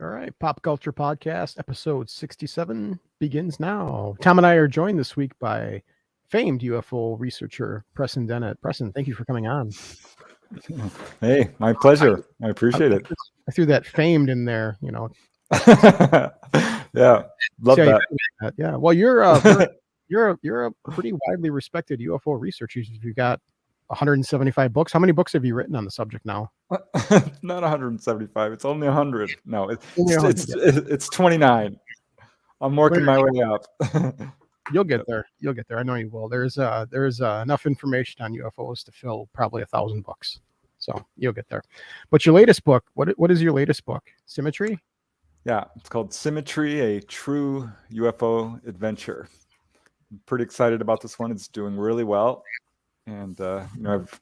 All right, Pop Culture Podcast, episode 67 begins now. Tom and I are joined this week by famed UFO researcher Preston Dennett. Preston, thank you for coming on. Hey, my pleasure. I appreciate it. I threw that famed in there, you know. Yeah, love that. Yeah, well, you're a pretty widely respected UFO researcher. You've got 175 books. How many books have you written on the subject now? Not 175. It's only 100. No, it's 29. I'm working my way up. You'll get there. You'll get there. I know you will. There's enough information on UFOs to fill probably 1,000 books. So you'll get there. But your latest book, what is your latest book? Symmetry? Yeah, it's called Symmetry, a true UFO adventure. I'm pretty excited about this one. It's doing really well. And I've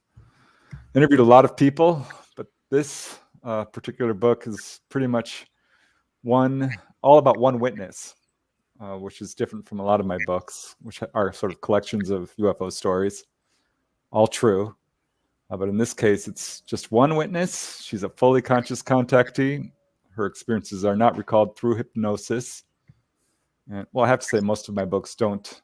interviewed a lot of people, but this particular book is pretty much all about one witness, which is different from a lot of my books, which are sort of collections of UFO stories, all true. But in this case, it's just one witness. She's a fully conscious contactee. Her experiences are not recalled through hypnosis. And, well, I have to say most of my books don't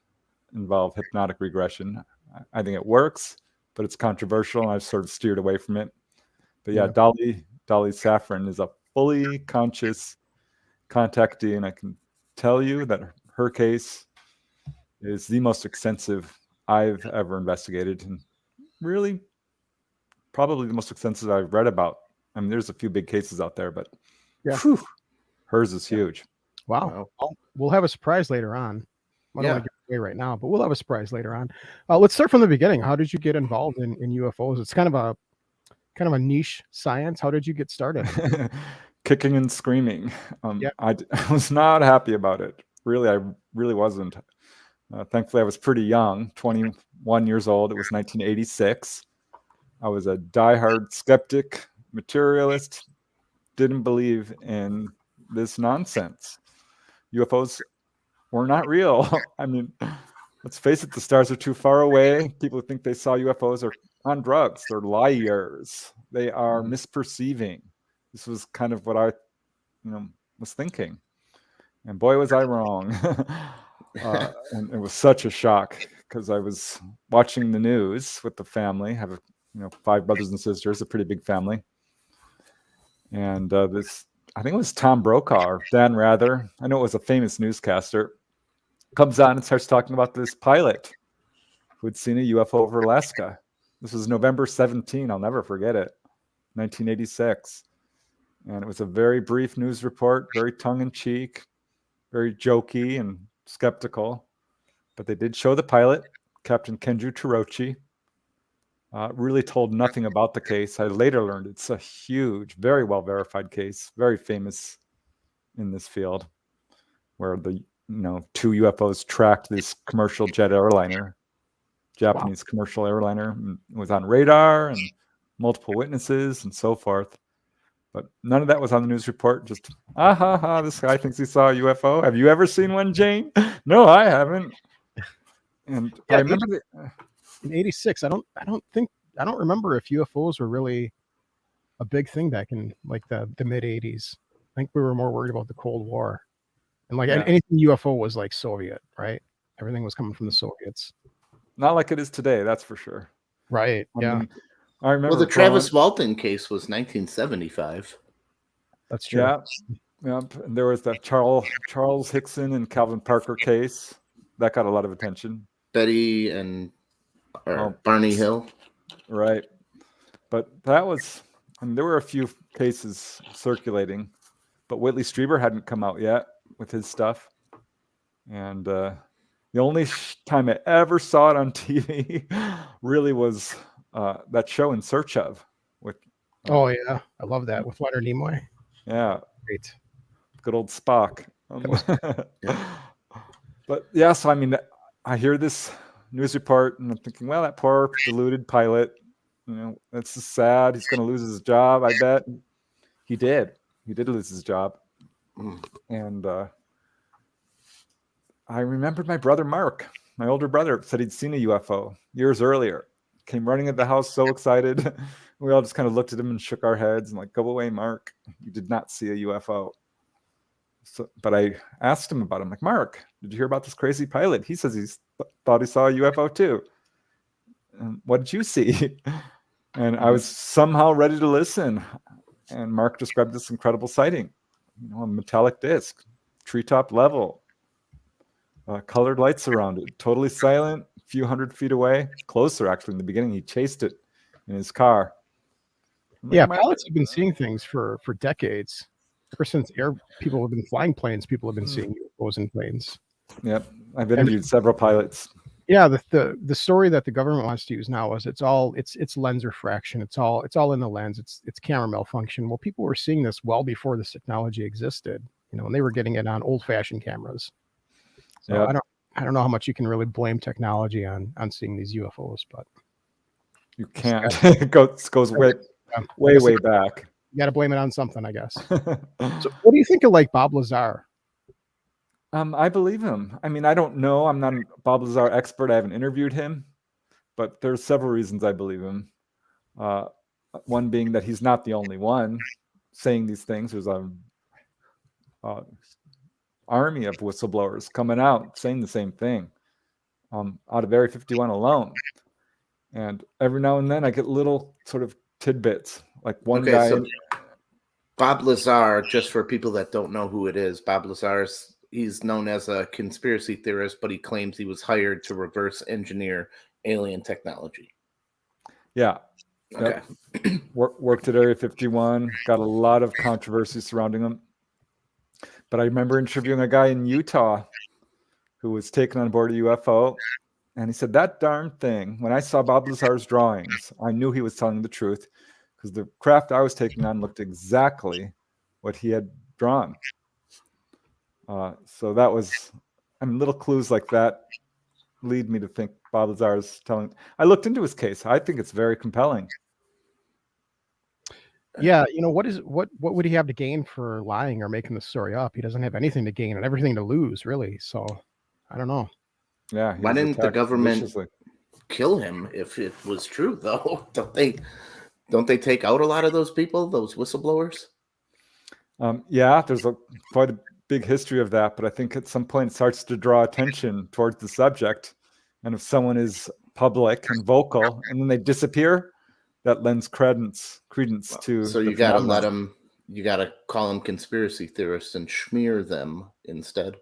involve hypnotic regression. I think it works, but it's controversial, and I've sort of steered away from it. But yeah, Dolly Safran is a fully conscious contactee, and I can tell you that her case is the most extensive I've ever investigated, and really probably the most extensive I've read about. I mean, there's a few big cases out there, but hers is huge. Wow. We'll have a surprise later on. I don't want to give it away right now, but we'll have a surprise later on. Let's start from the beginning. How did you get involved in UFOs? It's kind of a niche science. How did you get started? Kicking and screaming. I was not happy about it. Really, I really wasn't. Thankfully, I was pretty young, 21 years old. It was 1986. I was a diehard skeptic, materialist, didn't believe in this nonsense. UFOs were not real. I mean, let's face it, the stars are too far away. People who think they saw UFOs are on drugs. They're liars. They are misperceiving. This was kind of what I, was thinking. And boy, was I wrong. And it was such a shock because I was watching the news with the family. I have 5 brothers and sisters, a pretty big family. And I think it was Tom Brokaw or Dan Rather. I know it was a famous newscaster. Comes on and starts talking about this pilot who had seen a UFO over Alaska. This was November 17. I'll never forget it. 1986. And it was a very brief news report, very tongue-in-cheek, very jokey and skeptical. But they did show the pilot, Captain Kenju Torochi. Really told nothing about the case. I later learned it's a huge, very well-verified case, very famous in this field, where the 2 UFOs tracked this commercial jet airliner, Japanese commercial airliner. And it was on radar and multiple witnesses and so forth. But none of that was on the news report. Just, this guy thinks he saw a UFO. Have you ever seen one, Jane? No, I haven't. And I remember in 86, I don't remember if UFOs were really a big thing back in like the mid 80s. I think we were more worried about the Cold War. And anything UFO was like Soviet, right? Everything was coming from the Soviets. Not like it is today, that's for sure. Right. I remember. Well, the Travis Walton case was 1975. That's true. Yeah. And there was the Charles Hickson and Calvin Parker case that got a lot of attention. Betty and Barney Hill. Right. But that was, there were a few cases circulating, but Whitley Strieber hadn't come out yet with his stuff. And the only time I ever saw it on TV really was that show In Search Of. With I love that, with Leonard Nimoy. Yeah. Great. Good old Spock. But so I hear this news report and I'm thinking, well, that poor deluded pilot, that's just sad. He's going to lose his job, I bet. He did lose his job. And I remembered my brother Mark, my older brother, said he'd seen a UFO years earlier. Came running at the house so excited. We all just kind of looked at him and shook our heads and like, go away, Mark. You did not see a UFO. So, but I asked him about it. I'm like, Mark, did you hear about this crazy pilot? He says he thought he saw a UFO too. And what did you see? And I was somehow ready to listen. And Mark described this incredible sighting. A metallic disc, treetop level, colored lights around it, totally silent, a few hundred feet away, closer actually. In the beginning, he chased it in his car. Yeah, pilots have been seeing things for decades. Ever since people have been flying planes, people have been seeing UFOs in planes. Yep, I've interviewed several pilots. Yeah, the story that the government wants to use now is it's lens refraction. It's all in the lens. It's camera malfunction. Well, people were seeing this well before this technology existed. And they were getting it on old-fashioned cameras. So yep. I don't know how much you can really blame technology on seeing these UFOs, but you can't. It goes way back. You got to blame it on something, I guess. So, what do you think of Bob Lazar? I believe him. I mean, I don't know. I'm not a Bob Lazar expert. I haven't interviewed him, but there's several reasons I believe him. One being that he's not the only one saying these things. There's an army of whistleblowers coming out saying the same thing out of Area 51 alone. And every now and then I get little sort of tidbits. Like one guy. So Bob Lazar, just for people that don't know who it is, Bob Lazar, he's known as a conspiracy theorist, but he claims he was hired to reverse engineer alien technology. Yeah. Okay. Yep. Worked at Area 51, got a lot of controversy surrounding him. But I remember interviewing a guy in Utah who was taken on board a UFO, and he said, that darn thing, when I saw Bob Lazar's drawings, I knew he was telling the truth, because the craft I was taking on looked exactly what he had drawn. So that was, little clues like that lead me to think Bob Lazar is telling. I looked into his case. I think it's very compelling. Yeah, what would he have to gain for lying or making the story up? He doesn't have anything to gain and everything to lose, really. So I don't know. Yeah. Why didn't the government kill him if it was true, though? Don't they take out a lot of those people, those whistleblowers? Yeah, there's quite a big history of that, but I think at some point it starts to draw attention towards the subject. And if someone is public and vocal and then they disappear, that lends credence to. So you got to let them. You got to call them conspiracy theorists and smear them instead.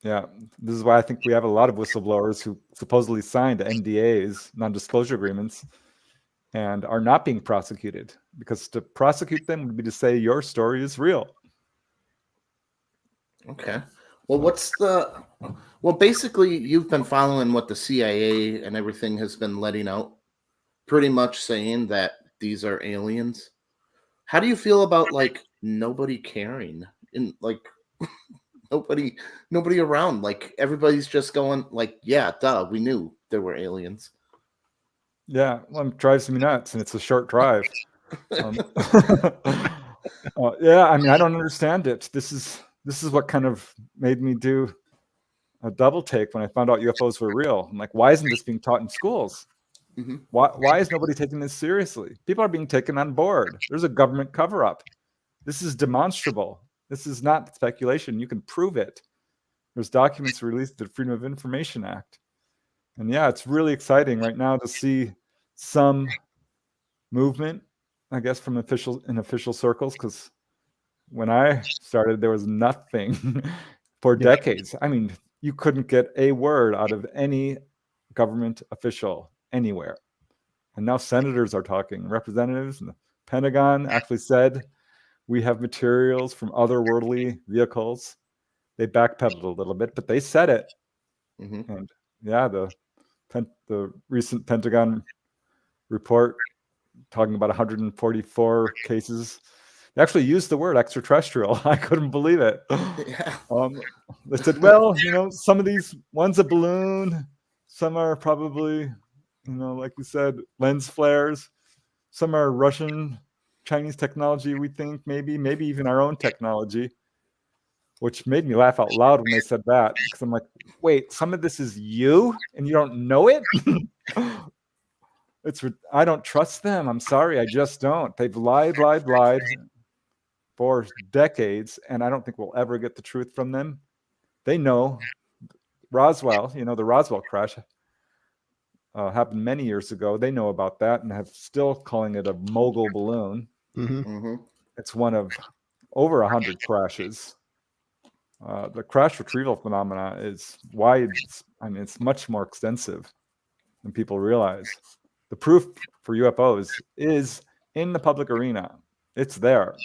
Yeah, this is why I think we have a lot of whistleblowers who supposedly signed NDAs, non-disclosure agreements, and are not being prosecuted, because to prosecute them would be to say your story is real. Okay. Well, basically you've been following what the CIA and everything has been letting out, pretty much saying that these are aliens. How do you feel about nobody caring nobody around, everybody's just going yeah, duh, we knew there were aliens. Yeah, well, it drives me nuts, and it's a short drive. Yeah, I don't understand it. This is what kind of made me do a double take when I found out UFOs were real. I'm like, why isn't this being taught in schools? Mm-hmm. Why is nobody taking this seriously? People are being taken on board. There's a government cover-up. This is demonstrable. This is not speculation. You can prove it. There's documents released through the Freedom of Information Act. And yeah, it's really exciting right now to see some movement, I guess, from official circles, because when I started, there was nothing for decades. You couldn't get a word out of any government official anywhere. And now senators are talking, representatives, and the Pentagon actually said, we have materials from otherworldly vehicles. They backpedaled a little bit, but they said it. Mm-hmm. And yeah, the recent Pentagon report talking about 144 cases, they actually used the word extraterrestrial. I couldn't believe it. Yeah. They said, well, some of these, one's a balloon, some are probably, like we said, lens flares, some are Russian, Chinese technology, we think, maybe even our own technology, which made me laugh out loud when they said that, because I'm like, wait, some of this is you and you don't know it? I don't trust them. I'm sorry, I just don't. They've lied. for decades, and I don't think we'll ever get the truth from them. They know Roswell, the Roswell crash happened many years ago. They know about that and have still calling it a mogul balloon. It's one of over 100 crashes. The crash retrieval phenomena is wide. I mean, it's much more extensive than people realize. The proof for UFOs is in the public arena. It's there.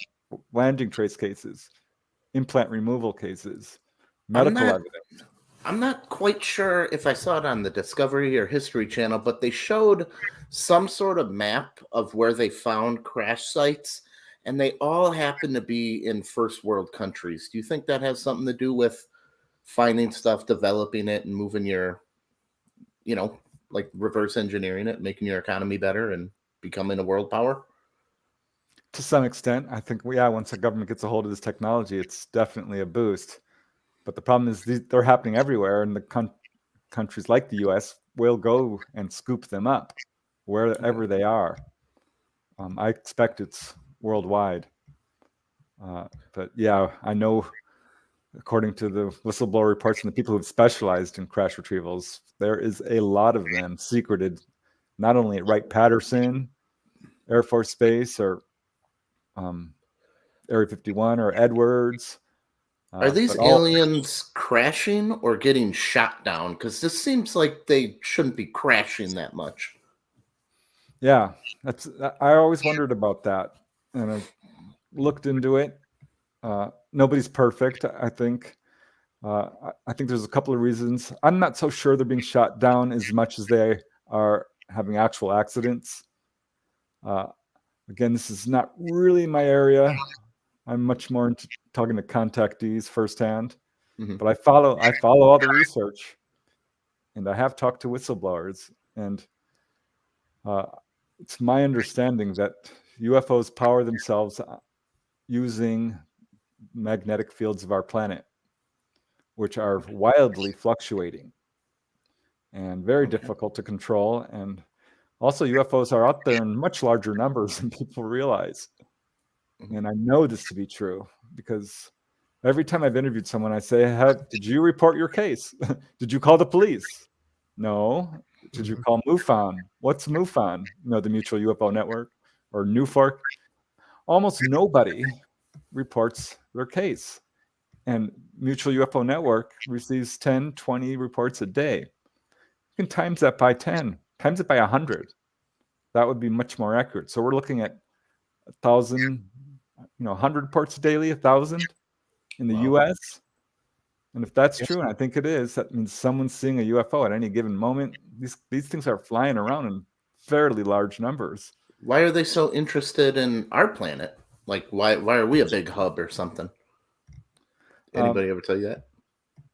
Landing trace cases, implant removal cases, medical evidence. I'm not quite sure if I saw it on the Discovery or History Channel, but they showed some sort of map of where they found crash sites, and they all happen to be in first world countries. Do you think that has something to do with finding stuff, developing it, and moving your, like reverse engineering it, making your economy better and becoming a world power? To some extent, I think, once the government gets a hold of this technology, it's definitely a boost. But the problem is they're happening everywhere, and the countries like the U.S. will go and scoop them up wherever they are. I expect it's worldwide. But I know, according to the whistleblower reports and the people who've specialized in crash retrievals, there is a lot of them secreted, not only at Wright-Patterson Air Force Base or Area 51 or Edwards. Are these aliens crashing or getting shot down? Because this seems like they shouldn't be crashing that much. Yeah, I always wondered about that, and I've looked into it. Nobody's perfect, I think. I think there's a couple of reasons. I'm not so sure they're being shot down as much as they are having actual accidents. Again, this is not really my area. I'm much more into talking to contactees firsthand, but I follow all the research, and I have talked to whistleblowers, and it's my understanding that UFOs power themselves using magnetic fields of our planet, which are wildly fluctuating and very difficult to control. And also, UFOs are out there in much larger numbers than people realize. And I know this to be true because every time I've interviewed someone, I say, did you report your case? Did you call the police? No. Did you call MUFON? What's MUFON? The Mutual UFO Network or NUFORC? Almost nobody reports their case. And Mutual UFO Network receives 10, 20 reports a day. You can times that by 10, times it by 100. That would be much more accurate. So we're looking at 1,000, 100 reports daily, 1,000 in the US. And if that's true, and I think it is, that means someone's seeing a UFO at any given moment. These things are flying around in fairly large numbers. Why are they so interested in our planet? Like, why are we a big hub or something? Anybody ever tell you that?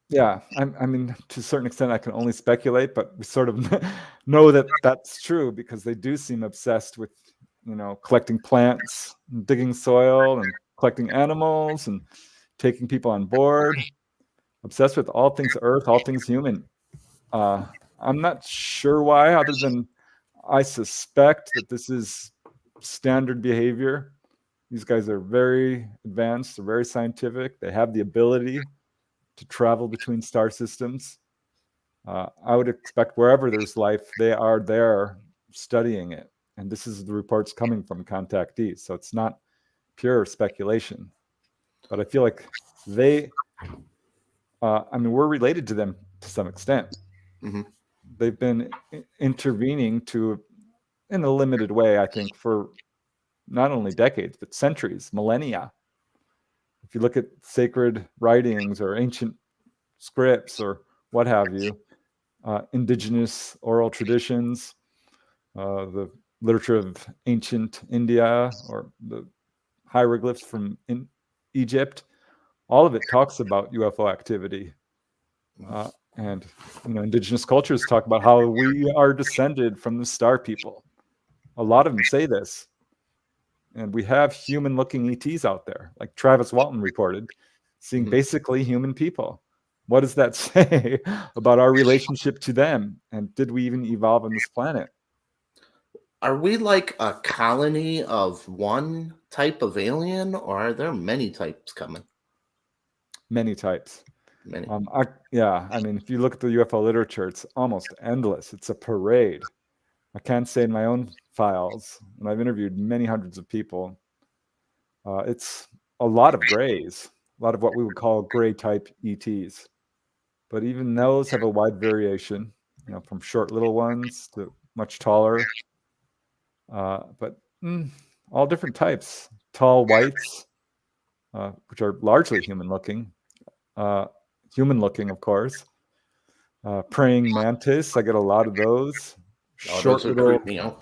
Yeah, I mean, to a certain extent, I can only speculate, but we sort of know that that's true because they do seem obsessed with, collecting plants, and digging soil, and collecting animals, and taking people on board. Obsessed with all things Earth, all things human. I'm not sure why, other than I suspect that this is standard behavior. These guys are very advanced, they're very scientific, they have the ability to travel between star systems. I would expect wherever there's life, they are there studying it. And this is the reports coming from contactees. So it's not pure speculation. But I feel like we're related to them to some extent. They've been intervening in a limited way, I think, for not only decades, but centuries, millennia. If you look at sacred writings or ancient scripts or what have you, indigenous oral traditions, the literature of ancient India or the hieroglyphs from Egypt, all of it talks about UFO activity. And indigenous cultures talk about how we are descended from the star people. A lot of them say this. And we have human-looking ETs out there, like Travis Walton reported, seeing basically human people. What does that say about our relationship to them? And did we even evolve on this planet? Are we like a colony of one type of alien, or are there many types coming? Many types. Many. I mean, if you look at the UFO literature, it's almost endless. It's a parade. I can't say in my own files, and I've interviewed many hundreds of people. It's a lot of grays, a lot of what we would call gray type ETs. But even those have a wide variation, from short little ones to much taller. But all different types. Tall whites, which are largely human looking, of course. Praying mantis, I get a lot of those. Short little, creep me out.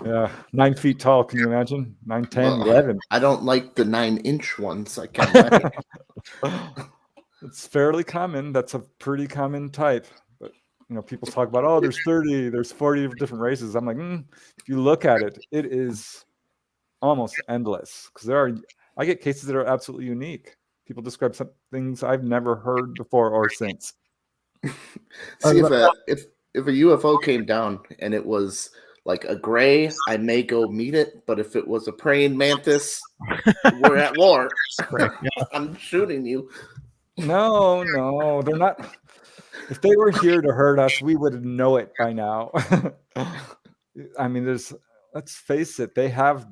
Yeah, 9 feet tall. Can you imagine? 9, 10, 11. I don't like the 9-inch ones. I can't. It's fairly common. That's a pretty common type. But people talk about, there's 30, there's 40 different races. I'm like, if you look at it, it is almost endless. Because I get cases that are absolutely unique. People describe some things I've never heard before or since. See, if a UFO came down and it was like a gray, I may go meet it. But if it was a praying mantis, we're at war. I'm shooting you. No, they're not. If they were here to hurt us, we would know it by now. I mean, let's face it, they have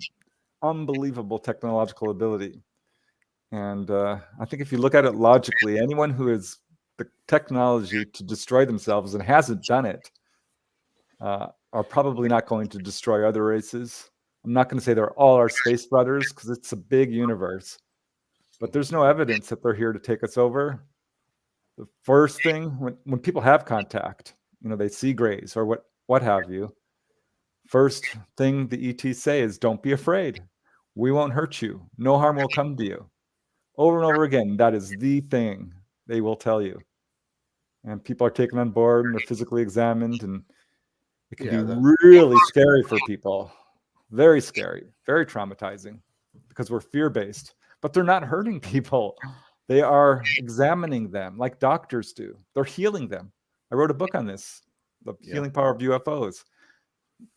unbelievable technological ability. And I think if you look at it logically, anyone who has the technology to destroy themselves and hasn't done it are probably not going to destroy other races. I'm not going to say they're all our space brothers because it's a big universe, but there's no evidence that they're here to take us over. The first thing when people have contact, they see grays or what have you. First thing the ETs say is, don't be afraid. We won't hurt you. No harm will come to you. Over and over again, that is the thing they will tell you. And people are taken on board and they're physically examined, and it can be really scary for people. Very scary, very traumatizing, because we're fear-based. But they're not hurting people. They are examining them like doctors do. They're healing them. I wrote a book on this, The Healing Power of UFOs.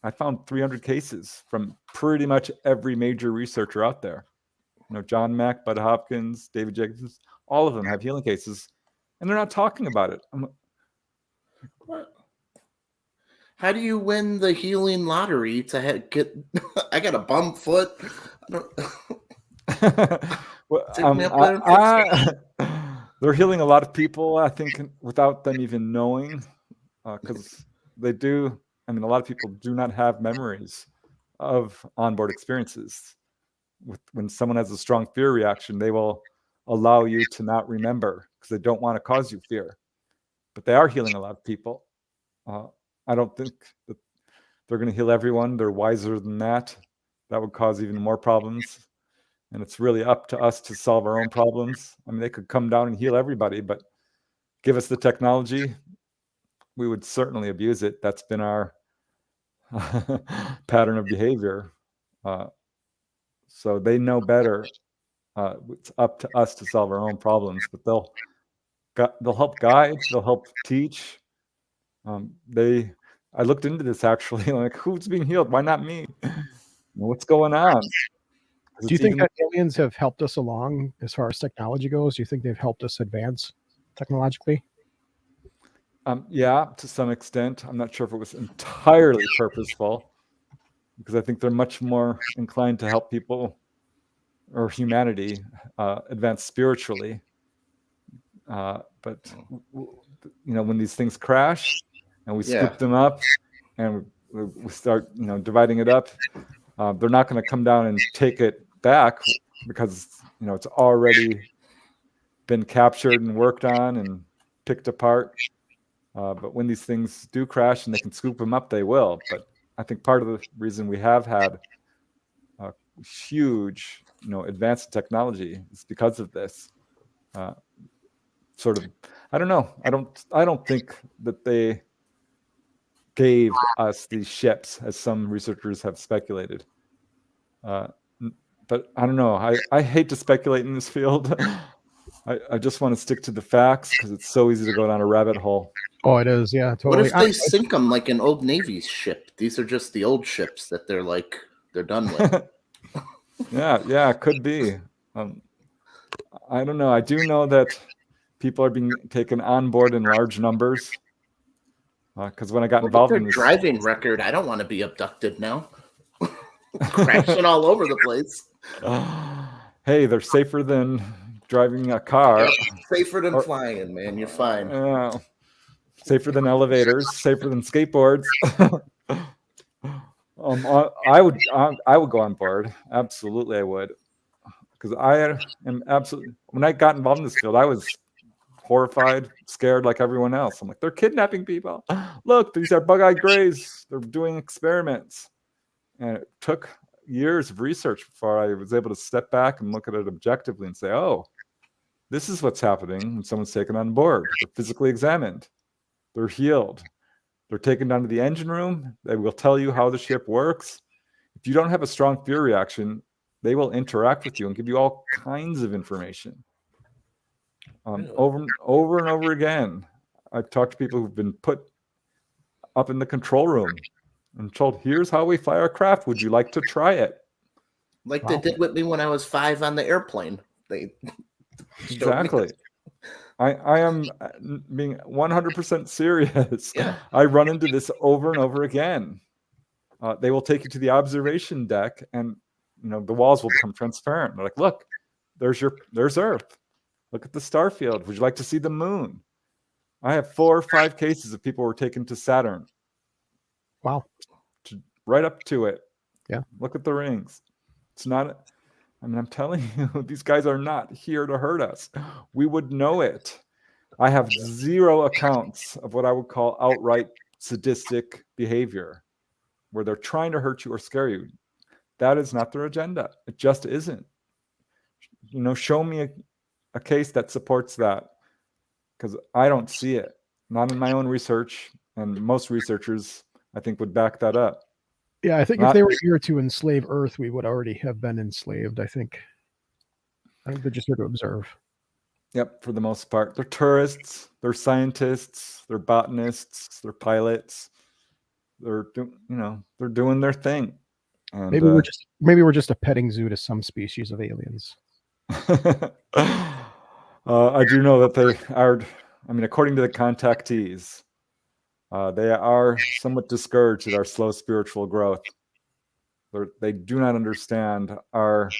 I found 300 cases from pretty much every major researcher out there. John Mack, Bud Hopkins, David Jacobs, all of them have healing cases, and they're not talking about it. How do you win the healing lottery to get? I got a bum foot. They're healing a lot of people, I think, without them even knowing, because they do. I mean, a lot of people do not have memories of onboard experiences. When someone has a strong fear reaction, they will allow you to not remember because they don't want to cause you fear. But they are healing a lot of people. I don't think that they're going to heal everyone. They're wiser than that. That would cause even more problems. And it's really up to us to solve our own problems. I mean, they could come down and heal everybody, but give us the technology, we would certainly abuse it. That's been our pattern of behavior. So they know better. It's up to us to solve our own problems, but they'll help guide, they'll help teach. I looked into this actually, like, who's being healed? Why not me? What's going on? Do you think that aliens have helped us along as far as technology goes? Do you think they've helped us advance technologically? Yeah, to some extent. I'm not sure if it was entirely purposeful, because I think they're much more inclined to help people or humanity advance spiritually. But when these things crash and we scoop them up and we start dividing it up, they're not going to come down and take it back because it's already been captured and worked on and picked apart. But when these things do crash and they can scoop them up, they will. But I think part of the reason we have had huge advanced technology is because of this. Sort of, I don't know. I don't think that they gave us these ships, as some researchers have speculated. But I don't know. I hate to speculate in this field. I just want to stick to the facts because it's so easy to go down a rabbit hole. Oh, it is. Yeah, totally. What if they sink them like an old Navy ship? These are just the old ships that they're done with. Yeah, it could be. I don't know. I do know that people are being taken on board in large numbers. Because when I got involved in this driving record, I don't want to be abducted now. Crashing all over the place. Hey, they're safer than driving a car. Yep. Safer than flying, man. You're fine. Safer than elevators. Safer than skateboards. I would go on board. Absolutely, I would. Because I am absolutely. When I got involved in this field, I was horrified, scared like everyone else. I'm like, they're kidnapping people. Look, these are bug-eyed grays. They're doing experiments. And it took years of research before I was able to step back and look at it objectively and say, oh, this is what's happening when someone's taken on board. They're physically examined. They're healed. They're taken down to the engine room. They will tell you how the ship works. If you don't have a strong fear reaction, they will interact with you and give you all kinds of information. Over and over again, I've talked to people who've been put up in the control room and told, here's how we fly our craft. Would you like to try it? Like they did with me when I was 5 on the airplane. Exactly. I am being 100% serious. Yeah. I run into this over and over again. They will take you to the observation deck and the walls will become transparent. They're like, look, there's Earth. Look at the star field. Would you like to see the moon? I have 4 or 5 cases of people who were taken to Saturn. Wow. Right up to it. Yeah. Look at the rings. It's not, I'm telling you, these guys are not here to hurt us. We would know it. I have 0 accounts of what I would call outright sadistic behavior, where they're trying to hurt you or scare you. That is not their agenda. It just isn't. Show me a case that supports that, because I don't see it. Not in my own research, and most researchers, I think, would back that up. Yeah, I think if they were here to enslave Earth, we would already have been enslaved. I think they're just here to observe. Yep, for the most part. They're tourists, they're scientists, they're botanists, they're pilots. They're doing their thing. And, maybe we're just a petting zoo to some species of aliens. I do know that they are. According to the contactees, they are somewhat discouraged at our slow spiritual growth. They do not understand our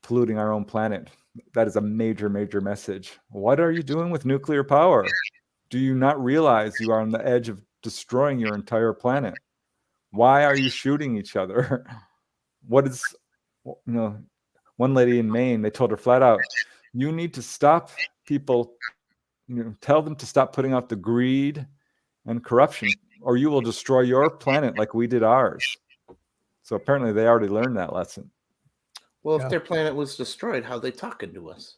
polluting our own planet. That is a major, major message. What are you doing with nuclear power? Do you not realize you are on the edge of destroying your entire planet? Why are you shooting each other? What is, one lady in Maine, they told her flat out, you need to stop people, tell them to stop putting out the greed and corruption, or you will destroy your planet like we did ours. So apparently they already learned that lesson. Well, if their planet was destroyed, how are they talking to us?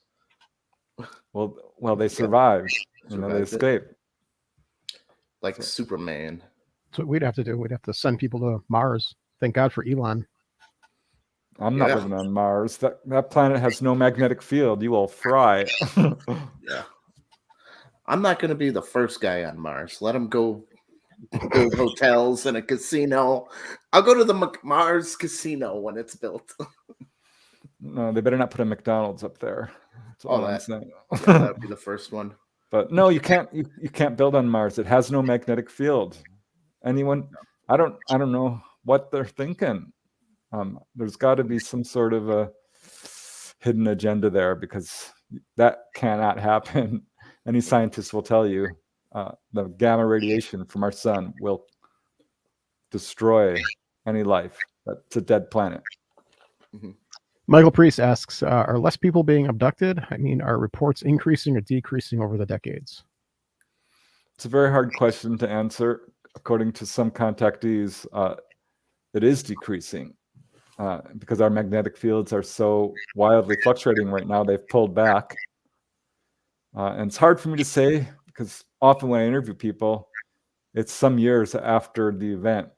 Well, they survived. They escaped. Like Superman. That's what we'd have to do. We'd have to send people to Mars. Thank God for Elon. I'm not living on Mars. That planet has no magnetic field. You will fry. Yeah. I'm not going to be the first guy on Mars. Let them go build hotels and a casino. I'll go to the Mars casino when it's built. No, they better not put a McDonald's up there. That's all I'm saying. Yeah, that would be the first one. But no, you can't. You can't build on Mars. It has no magnetic field. Anyone? I don't know what they're thinking. There's got to be some sort of a hidden agenda there, because that cannot happen. Any scientist will tell you the gamma radiation from our sun will destroy any life. That's a dead planet. Mm-hmm. Michael Priest asks, are less people being abducted? Are reports increasing or decreasing over the decades? It's a very hard question to answer. According to some contactees, it is decreasing because our magnetic fields are so wildly fluctuating right now. They've pulled back. And it's hard for me to say, because often when I interview people, it's some years after the event.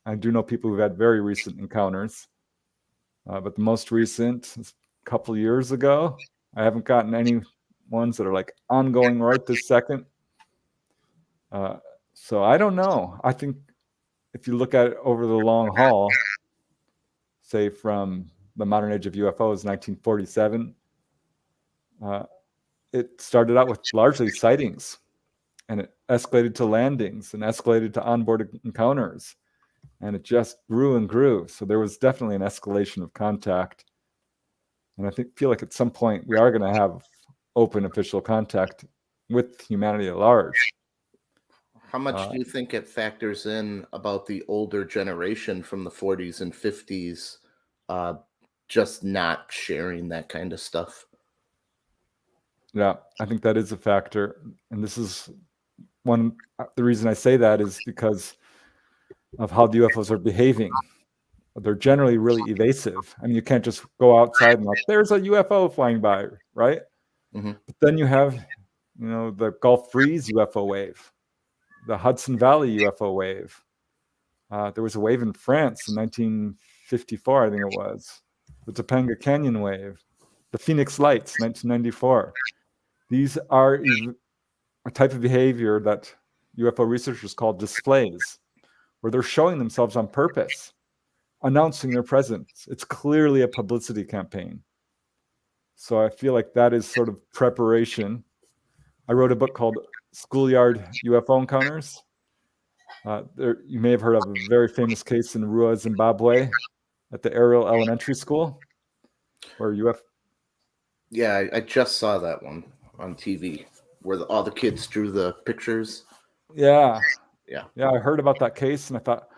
I do know people who've had very recent encounters. But the most recent is a couple years ago. I haven't gotten any ones that are like ongoing right this second. So I don't know. I think if you look at it over the long haul, say from the modern age of UFOs, 1947, it started out with largely sightings, and it escalated to landings and escalated to onboard encounters, and it just grew and grew. So there was definitely an escalation of contact. And I feel like at some point we are going to have open official contact with humanity at large. How much do you think it factors in about the older generation from the 40s and 50s just not sharing that kind of stuff? Yeah, I think that is a factor. And this is the reason I say that is because of how the UFOs are behaving. They're generally really evasive. I mean, you can't just go outside and like, there's a UFO flying by, right? Mm-hmm. But then you have, the Gulf Breeze UFO wave, the Hudson Valley UFO wave. There was a wave in France in 1954, I think it was. The Topanga Canyon wave, the Phoenix Lights, 1994. These are a type of behavior that UFO researchers call displays, where they're showing themselves on purpose, announcing their presence. It's clearly a publicity campaign. So I feel like that is sort of preparation. I wrote a book called Schoolyard UFO Encounters. You may have heard of a very famous case in Rua, Zimbabwe, at the Ariel Elementary School, where Yeah, I just saw that one on TV, where all the kids drew the pictures. Yeah, Yeah. I heard about that case, and I thought,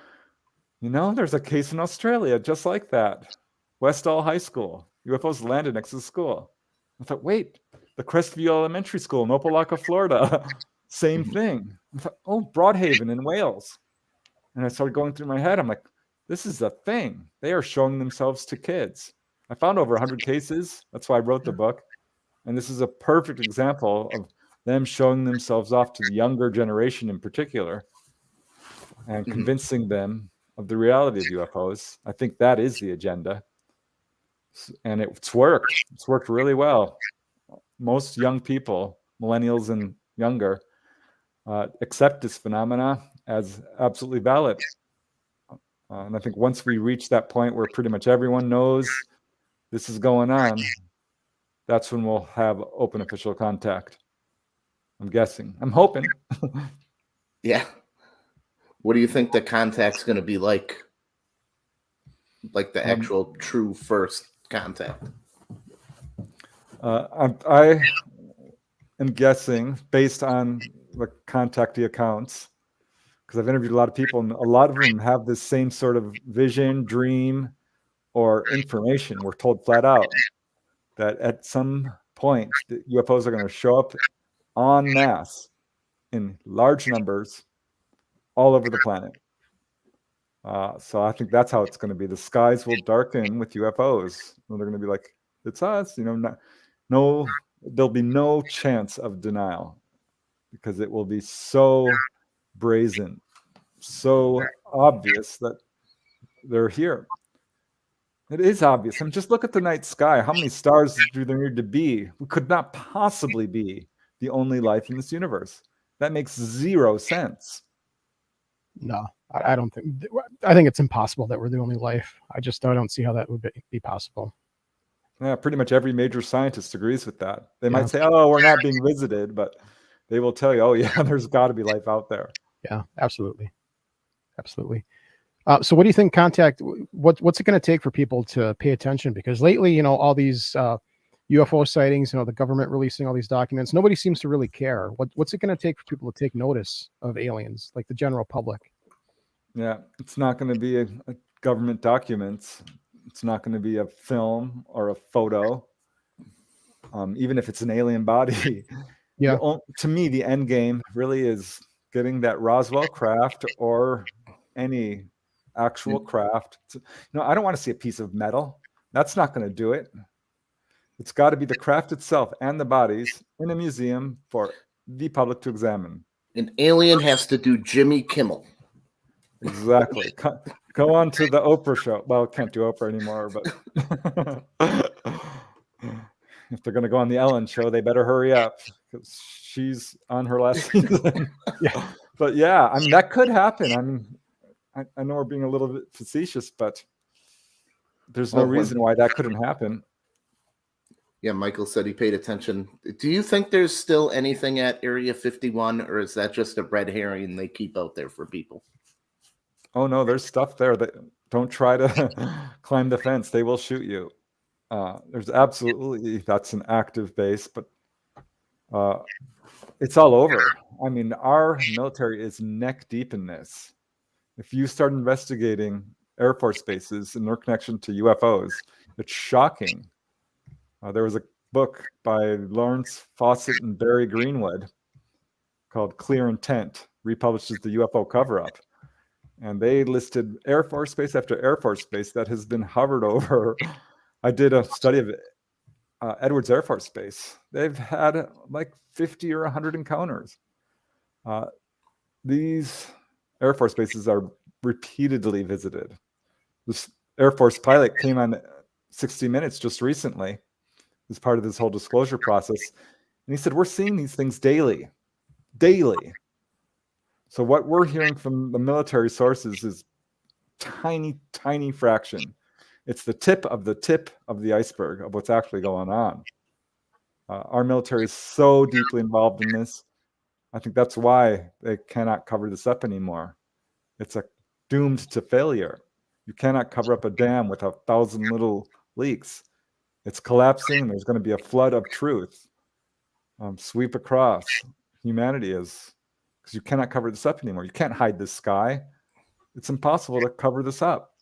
there's a case in Australia just like that. Westall High School. UFOs landed next to the school. I thought, wait, the Crestview Elementary School in Opelika, Florida. Same thing. I thought, oh, Broadhaven in Wales. And I started going through my head. I'm like, this is a thing. They are showing themselves to kids. I found over 100 cases. That's why I wrote the book. And this is a perfect example of them showing themselves off to the younger generation in particular and convincing them of the reality of UFOs. I think that is the agenda. And it's worked. It's worked really well. Most young people, millennials and younger, accept this phenomena as absolutely valid. And I think once we reach that point where pretty much everyone knows this is going on, that's when we'll have open official contact. I'm guessing. I'm hoping. Yeah. What do you think the contact's going to be like? Like the actual true first contact? I am guessing based on the contactee accounts, because I've interviewed a lot of people, and a lot of them have this same sort of vision, dream, or information. We're told flat out that at some point, the UFOs are going to show up en masse in large numbers all over the planet. So I think that's how it's going to be. The skies will darken with UFOs. And they're going to be like, it's us, there'll be no chance of denial because it will be so brazen, so obvious that they're here. It is obvious. I mean, just look at the night sky. How many stars do there need to be? We could not possibly be the only life in this universe. That makes zero sense. No, I don't think. I think it's impossible that we're the only life. I don't see how that would be possible. Yeah, pretty much every major scientist agrees with that. They might say, "Oh, we're not being visited," but they will tell you, "Oh, yeah, there's got to be life out there." Yeah, absolutely. So, what do you think? What's it going to take for people to pay attention? Because lately, all these UFO sightings, the government releasing all these documents, nobody seems to really care. What's it going to take for people to take notice of aliens, like the general public? Yeah, it's not going to be a government documents. It's not going to be a film or a photo, even if it's an alien body. Yeah. To me, the end game really is getting that Roswell craft or any actual craft. I don't want to see a piece of metal. That's not going to do it. It's got to be the craft itself and the bodies in a museum for the public to examine. An alien has to do Jimmy Kimmel. Exactly. Go on to the Oprah show. Well, can't do Oprah anymore, but if they're going to go on the Ellen show, they better hurry up because she's on her last season. Yeah. But yeah, I mean, that could happen. I mean, I know we're being a little bit facetious, but there's no reason why that couldn't happen. Yeah, Michael said he paid attention. Do you think there's still anything at Area 51, or is that just a red herring they keep out there for people? Oh, no, there's stuff there. That don't try to climb the fence. They will shoot you. There's absolutely, that's an active base, but it's all over. I mean, our military is neck deep in this. If you start investigating Air Force bases and their connection to UFOs, it's shocking. There was a book by Lawrence Fawcett and Barry Greenwood called Clear Intent, republished as the UFO cover-up. And they listed Air Force base after Air Force base that has been hovered over. I did a study of Edwards Air Force Base. They've had like 50 or 100 encounters. These Air Force bases are repeatedly visited. This Air Force pilot came on 60 Minutes just recently as part of this whole disclosure process. And he said, we're seeing these things daily. So what we're hearing from the military sources is tiny, tiny fraction. It's the tip of the iceberg of what's actually going on. Our military is so deeply involved in this. I think that's why they cannot cover this up anymore. It's doomed to failure. You cannot cover up a dam with 1,000 little leaks. It's collapsing. There's going to be a flood of truth sweep across humanity because you cannot cover this up anymore. You can't hide this sky. It's impossible to cover this up.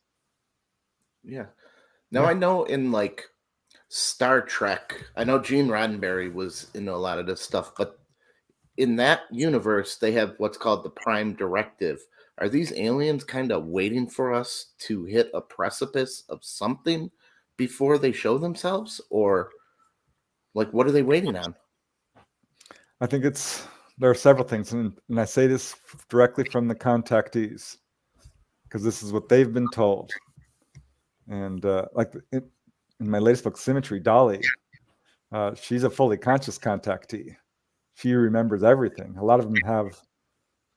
Yeah. Now I know in like Star Trek, I know Gene Roddenberry was in a lot of this stuff, but in that universe, they have what's called the Prime Directive. Are these aliens kind of waiting for us to hit a precipice of something before they show themselves? Or like, what are they waiting on? I think there are several things. And I say this directly from the contactees because this is what they've been told. And like in my latest book, Symmetry, Dolly, she's a fully conscious contactee. She remembers everything. A lot of them have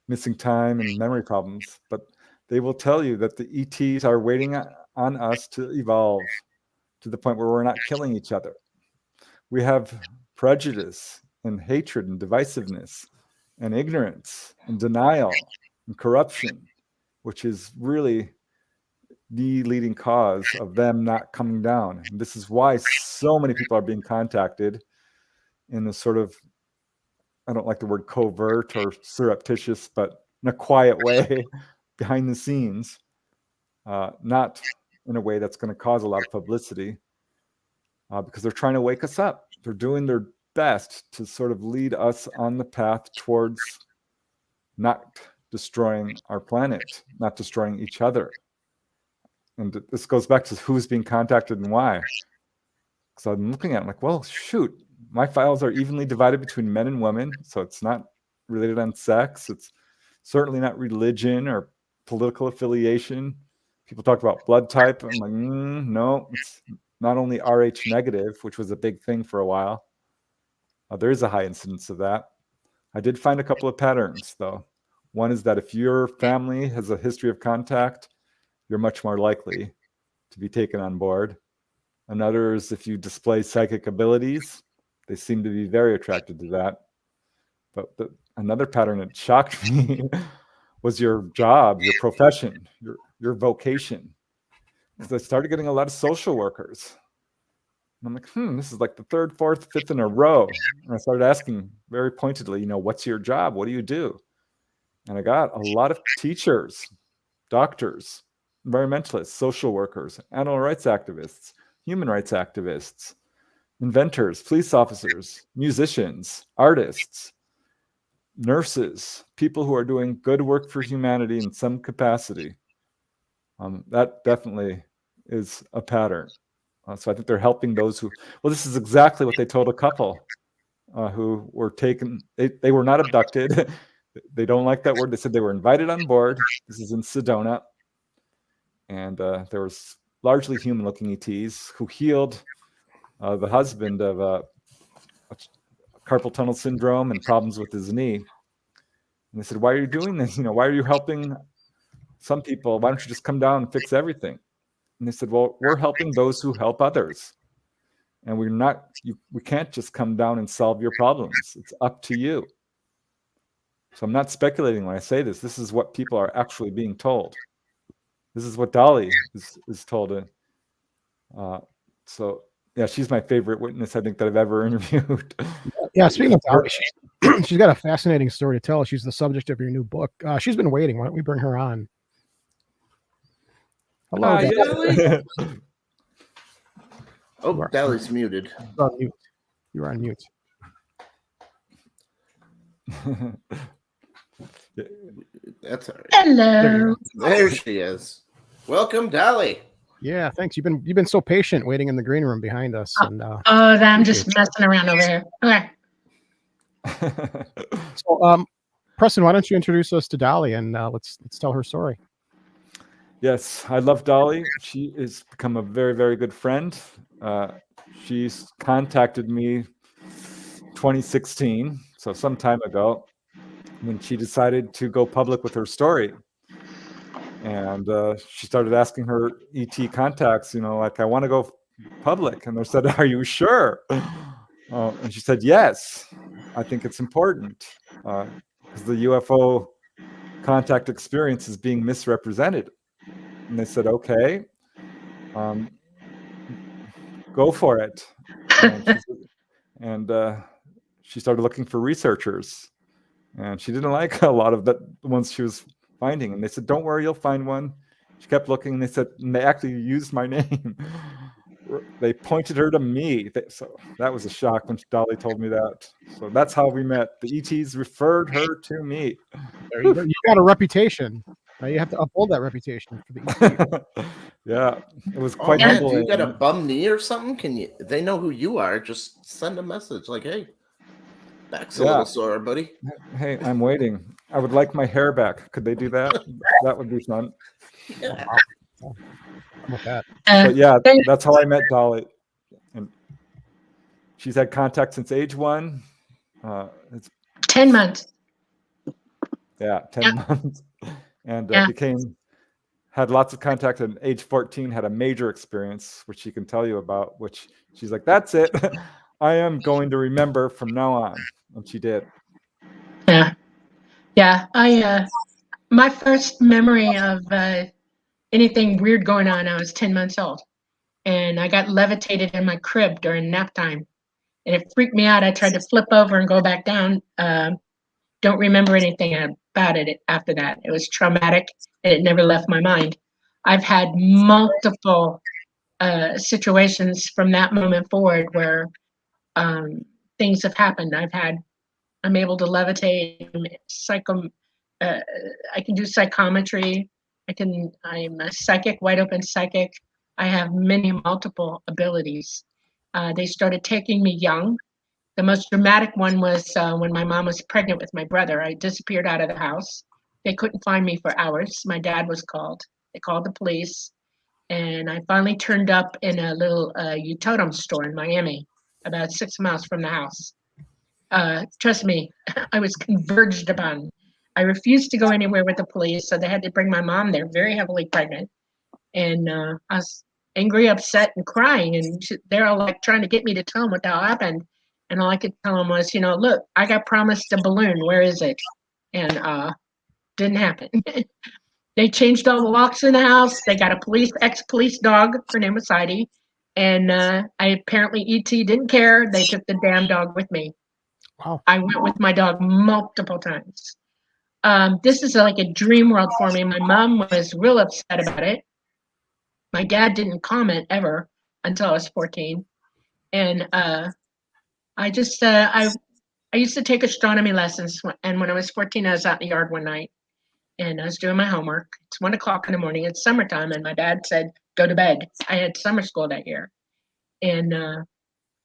missing time and memory problems, but they will tell you that the ETs are waiting on us to evolve to the point where we're not killing each other. We have prejudice and hatred and divisiveness and ignorance and denial and corruption, which is really the leading cause of them not coming down. And this is why so many people are being contacted in a sort of, I don't like the word covert or surreptitious, but in a quiet way behind the scenes, not in a way that's going to cause a lot of publicity, because they're trying to wake us up. They're doing their best to sort of lead us on the path towards not destroying our planet, not destroying each other. And this goes back to who's being contacted and why. So I'm looking at it like, well, shoot, my files are evenly divided between men and women, so it's not related on sex. It's certainly not religion or political affiliation. People talk about blood type. I'm like, no, it's not only Rh negative, which was a big thing for a while. There is a high incidence of that. I did find a couple of patterns, though. One is that if your family has a history of contact, you're much more likely to be taken on board. Another is if you display psychic abilities, they seem to be very attracted to that. But another pattern that shocked me was your job, your profession, your vocation. Because I started getting a lot of social workers. And I'm like, this is like the third, fourth, fifth in a row. And I started asking very pointedly, what's your job? What do you do? And I got a lot of teachers, doctors, environmentalists, social workers, animal rights activists, human rights activists, inventors, police officers, musicians, artists, nurses, people who are doing good work for humanity in some capacity. That definitely is a pattern. So I think they're helping those who, this is exactly what they told a couple who were taken, they were not abducted. They don't like that word. They said they were invited on board. This is in Sedona. And there was largely human-looking ETs who healed the husband of carpal tunnel syndrome and problems with his knee. And they said, "Why are you doing this? Why are you helping some people? Why don't you just come down and fix everything?" And they said, "Well, we're helping those who help others. And we can't just come down and solve your problems. It's up to you." So I'm not speculating when I say this. This is what people are actually being told. This is what Dolly is told. So yeah, she's my favorite witness, I think, that I've ever interviewed. Yeah, speaking of Dolly, she's got a fascinating story to tell. She's the subject of your new book. She's been waiting. Why don't we bring her on? Hello, Dolly. Oh, Dolly's muted. You're on mute. That's all right. Hello. There she is. Welcome, Dolly. Yeah, thanks. You've been so patient waiting in the green room behind us. And I'm just messing around over here. Okay. So, Preston, why don't you introduce us to Dolly and let's tell her story. Yes, I love Dolly. She has become a very, very good friend. She's contacted me 2016, so some time ago, when she decided to go public with her story. And she started asking her ET contacts, like, "I want to go public." And they said, "Are you sure?" And she said, "Yes, I think it's important because the UFO contact experience is being misrepresented." And they said, "Okay, go for it." And she started looking for researchers, and she didn't like a lot of the ones she was finding. And they said, "Don't worry, you'll find one." She kept looking, and they actually used my name. They pointed her to me. So that was a shock when Dolly told me that. So that's how we met. The ETs referred her to me. There you go. You got a reputation. Now you have to uphold that reputation for the ET. Yeah, it was quite man, humbling. do you got a bum knee or something? They know who you are. Just send a message like, "Hey, back's a little sore, buddy. Hey, I'm waiting. I would like my hair back. Could they do that? That would be fun." Yeah. With that. But yeah, that's how I met Dolly. And she's had contact since age 1. It's 10 months. Yeah, 10 months. And had lots of contact at age 14, had a major experience, which she can tell you about, which she's like, "That's it. I am going to remember from now on." And she did. Yeah. Yeah. My first memory of anything weird going on, I was 10 months old. And I got levitated in my crib during nap time. And it freaked me out. I tried to flip over and go back down. Don't remember anything about it after that. It was traumatic, and it never left my mind. I've had multiple situations from that moment forward where things have happened. I'm able to levitate. I can do psychometry. I'm a psychic, wide open psychic. I have multiple abilities. They started taking me young. The most dramatic one was when my mom was pregnant with my brother. I disappeared out of the house. They couldn't find me for hours. My dad was called. They called the police. And I finally turned up in a little Utotem store in Miami, about 6 miles from the house. Trust me, I was converged upon. I refused to go anywhere with the police, so they had to bring my mom there, very heavily pregnant. And I was angry, upset, and crying. And they're all like trying to get me to tell them what the hell happened. And all I could tell them was, look, I got promised a balloon. Where is it? And didn't happen. They changed all the locks in the house. They got a ex-police dog. Her name was Heidi. And apparently ET didn't care. They took the damn dog with me. Wow. I went with my dog multiple times. This is like a dream world for me. My mom was real upset about it. My dad didn't comment ever until I was 14. And I used to take astronomy lessons. And when I was 14, I was out in the yard one night and I was doing my homework. It's 1 o'clock in the morning. It's summertime. And my dad said, "Go to bed." I had summer school that year. And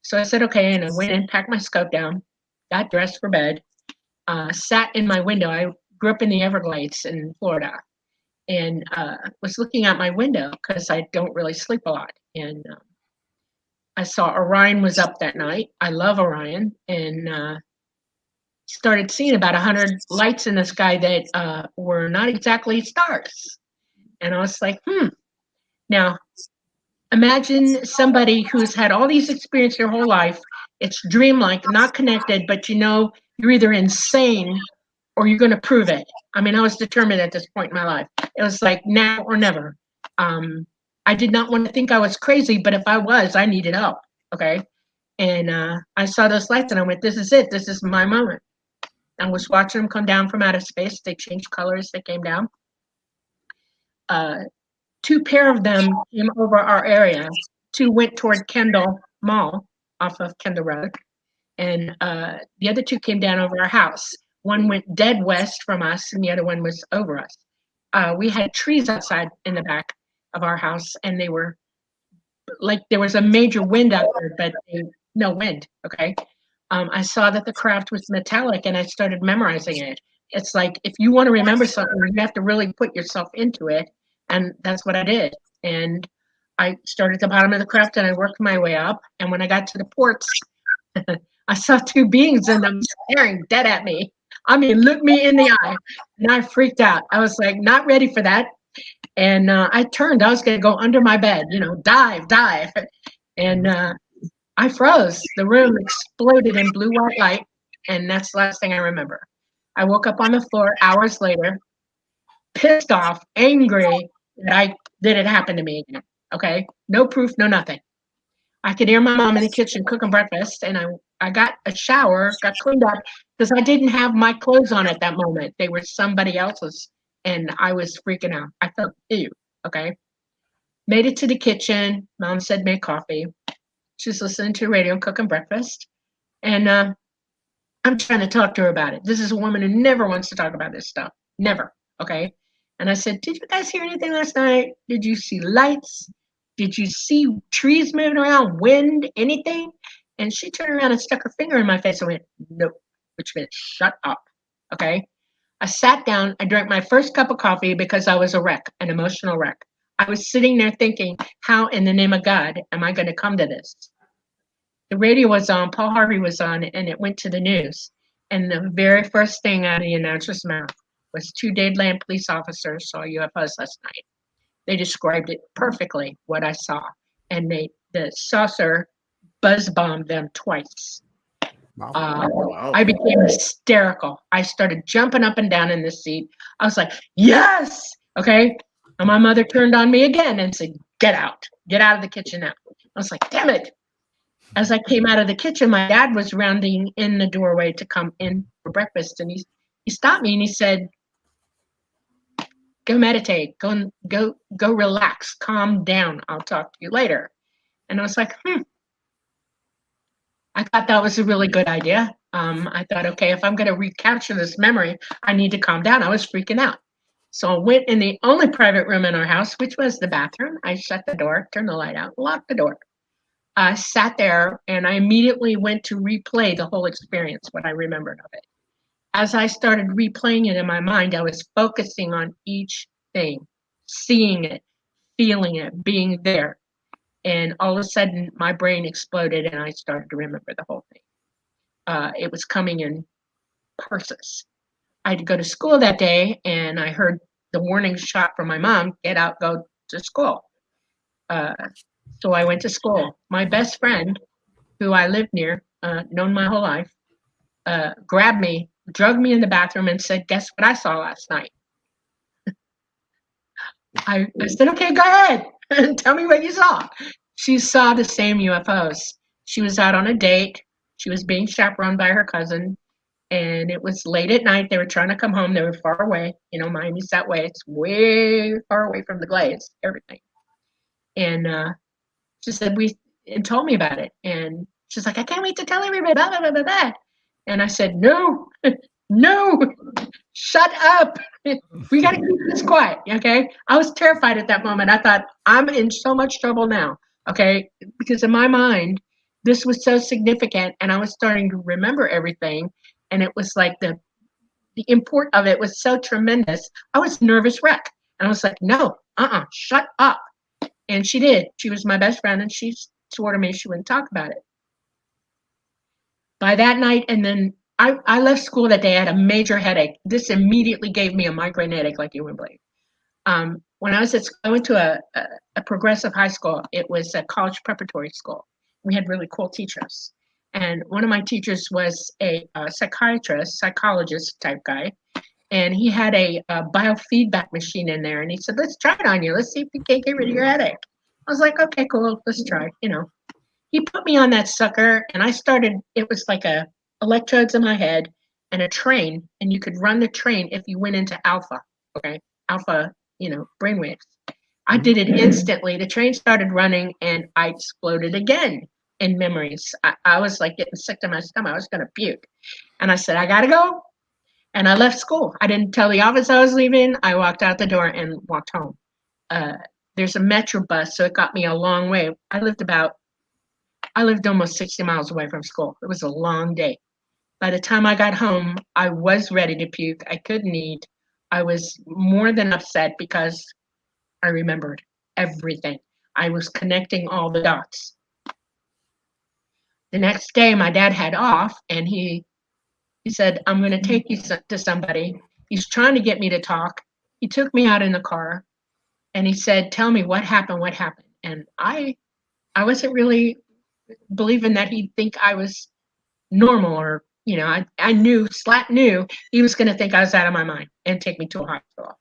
so I said, okay. And I went and packed my scope down, got dressed for bed, sat in my window. I grew up in the Everglades in Florida and was looking out my window because I don't really sleep a lot. And I saw Orion was up that night. I love Orion, and started seeing about 100 lights in the sky that were not exactly stars. And I was like, Now, imagine somebody who's had all these experiences their whole life. It's dreamlike, not connected, but you're either insane or you're going to prove it. I mean, I was determined at this point in my life. It was like now or never. I did not want to think I was crazy, but if I was, I needed help. Okay. And I saw those lights and I went, this is it. This is my moment. I was watching them come down from outer space. They changed colors. They came down. 2 pair of them came over our area. 2 went toward Kendall Mall off of Kendall Road. And the other 2 came down over our house. One went dead west from us and the other one was over us. We had trees outside in the back of our house and they were like, there was a major wind out there, but no wind, okay? I saw that the craft was metallic and I started memorizing it. It's like, if you want to remember something, you have to really put yourself into it. And that's what I did. And I started at the bottom of the craft and I worked my way up. And when I got to the ports, I saw 2 beings and them staring dead at me. I mean, look me in the eye. And I freaked out. I was like, not ready for that. And I turned, I was going to go under my bed, dive. And I froze. The room exploded in blue white light. And that's the last thing I remember. I woke up on the floor hours later, pissed off, angry that it happened to me again. Okay. No proof, no nothing. I could hear my mom in the kitchen cooking breakfast, and I got a shower, got cleaned up because I didn't have my clothes on at that moment. They were somebody else's, and I was freaking out. I felt ew. Okay. Made it to the kitchen. Mom said make coffee. She's listening to the radio, cooking breakfast, and I'm trying to talk to her about it. This is a woman who never wants to talk about this stuff. Never. Okay. And I said, did you guys hear anything last night? Did you see lights? Did you see trees moving around, wind, anything? And she turned around and stuck her finger in my face and went, nope, which meant shut up. Okay. I sat down. I drank my first cup of coffee because I was a wreck, an emotional wreck. I was sitting there thinking, how in the name of God am I going to come to this? The radio was on, Paul Harvey was on, and it went to the news. And the very first thing out of the announcer's mouth was 2 Dadeland police officers saw UFOs last night. They described it perfectly, what I saw. And the saucer buzz bombed them twice. Wow. Wow. I became hysterical. I started jumping up and down in the seat. I was like, yes! Okay. And my mother turned on me again and said, get out of the kitchen now. I was like, damn it. As I came out of the kitchen, my dad was rounding in the doorway to come in for breakfast. And he stopped me and he said, go meditate, go relax, calm down. I'll talk to you later. And I was like, I thought that was a really good idea. I thought, okay, if I'm going to recapture this memory, I need to calm down. I was freaking out. So I went in the only private room in our house, which was the bathroom. I shut the door, turned the light out, locked the door. I sat there and I immediately went to replay the whole experience, what I remembered of it. As I started replaying it in my mind, I was focusing on each thing, seeing it, feeling it, being there. And all of a sudden, my brain exploded and I started to remember the whole thing. It was coming in purses. I had to go to school that day and I heard the warning shot from my mom, get out, go to school. So I went to school. My best friend, who I lived near, known my whole life, grabbed me, drugged me in the bathroom and said, guess what I saw last night? I said, okay, go ahead. Tell me what you saw. She saw the same UFOs. She was out on a date. She was being chaperoned by her cousin. And it was late at night. They were trying to come home. They were far away. Miami's that way. It's way far away from the Glades, everything. And she said, and told me about it. And she's like, I can't wait to tell everybody, blah, blah, blah, blah, blah. And I said, no, shut up. We got to keep this quiet, okay? I was terrified at that moment. I thought, I'm in so much trouble now, okay? Because in my mind, this was so significant, and I was starting to remember everything, and it was like the import of it was so tremendous. I was nervous wreck, and I was like, no, shut up. And she did. She was my best friend, and she swore to me she wouldn't talk about it. By that night, and then I left school that day. I had a major headache. This immediately gave me a migraine headache like you wouldn't believe. When I was at school, I went to a progressive high school. It was a college preparatory school. We had really cool teachers. And one of my teachers was a psychiatrist, psychologist type guy. And he had a biofeedback machine in there. And he said, let's try it on you. Let's see if you can't get rid of your headache. I was like, okay, cool. Let's try, you know. He put me on that sucker and I started, it was like electrodes in my head and a train. And you could run the train if you went into alpha, okay? Alpha, you know, brainwaves. I did it instantly. The train started running and I exploded again in memories. I was like getting sick to my stomach. I was going to puke. And I said, I got to go. And I left school. I didn't tell the office I was leaving. I walked out the door and walked home. There's a metro bus, so it got me a long way. I lived almost 60 miles away from school. It was a long day. By the time I got home, I was ready to puke. I couldn't eat. I was more than upset because I remembered everything. I was connecting all the dots. The next day, my dad had off, and he said, I'm going to take you to somebody. He's trying to get me to talk. He took me out in the car, and he said, tell me what happened. And I wasn't really believing that he'd think I was normal, or, you know, I knew, Slat knew he was going to think I was out of my mind and take me to a hospital.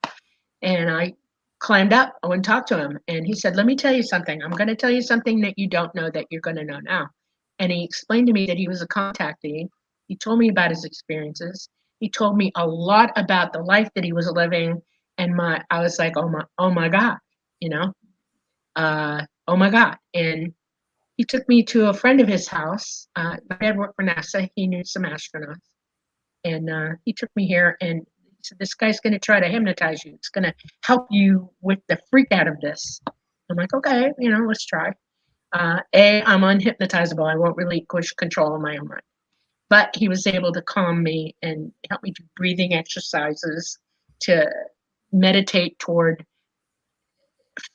And I climbed up, I went and talked to him, and he said, let me tell you something. I'm going to tell you something that you don't know that you're going to know now. And he explained to me that he was a contactee. He told me about his experiences. He told me a lot about the life that he was living. And I was like, oh my God, you know, oh my God. And he took me to a friend of his house. My dad worked for NASA. He knew some astronauts. And he took me here and he said, this guy's going to try to hypnotize you. It's going to help you with the freak out of this. I'm like, okay, you know, let's try. I'm unhypnotizable. I won't relinquish control of my own mind. But he was able to calm me and help me do breathing exercises to meditate toward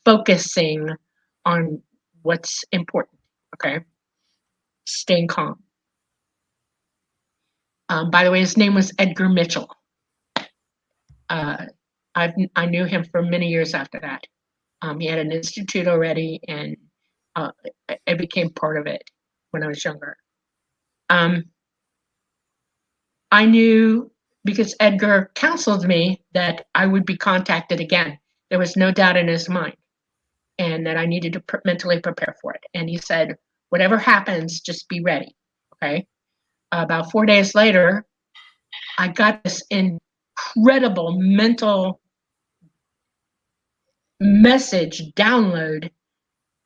focusing on what's important, okay? Staying calm. By the way, his name was Edgar Mitchell. I knew him for many years after that. He had an institute already, and I became part of it when I was younger. I knew, because Edgar counseled me, that I would be contacted again. There was no doubt in his mind, and that I needed to mentally prepare for it. And he said, whatever happens, just be ready, okay? About 4 days later, I got this incredible mental message download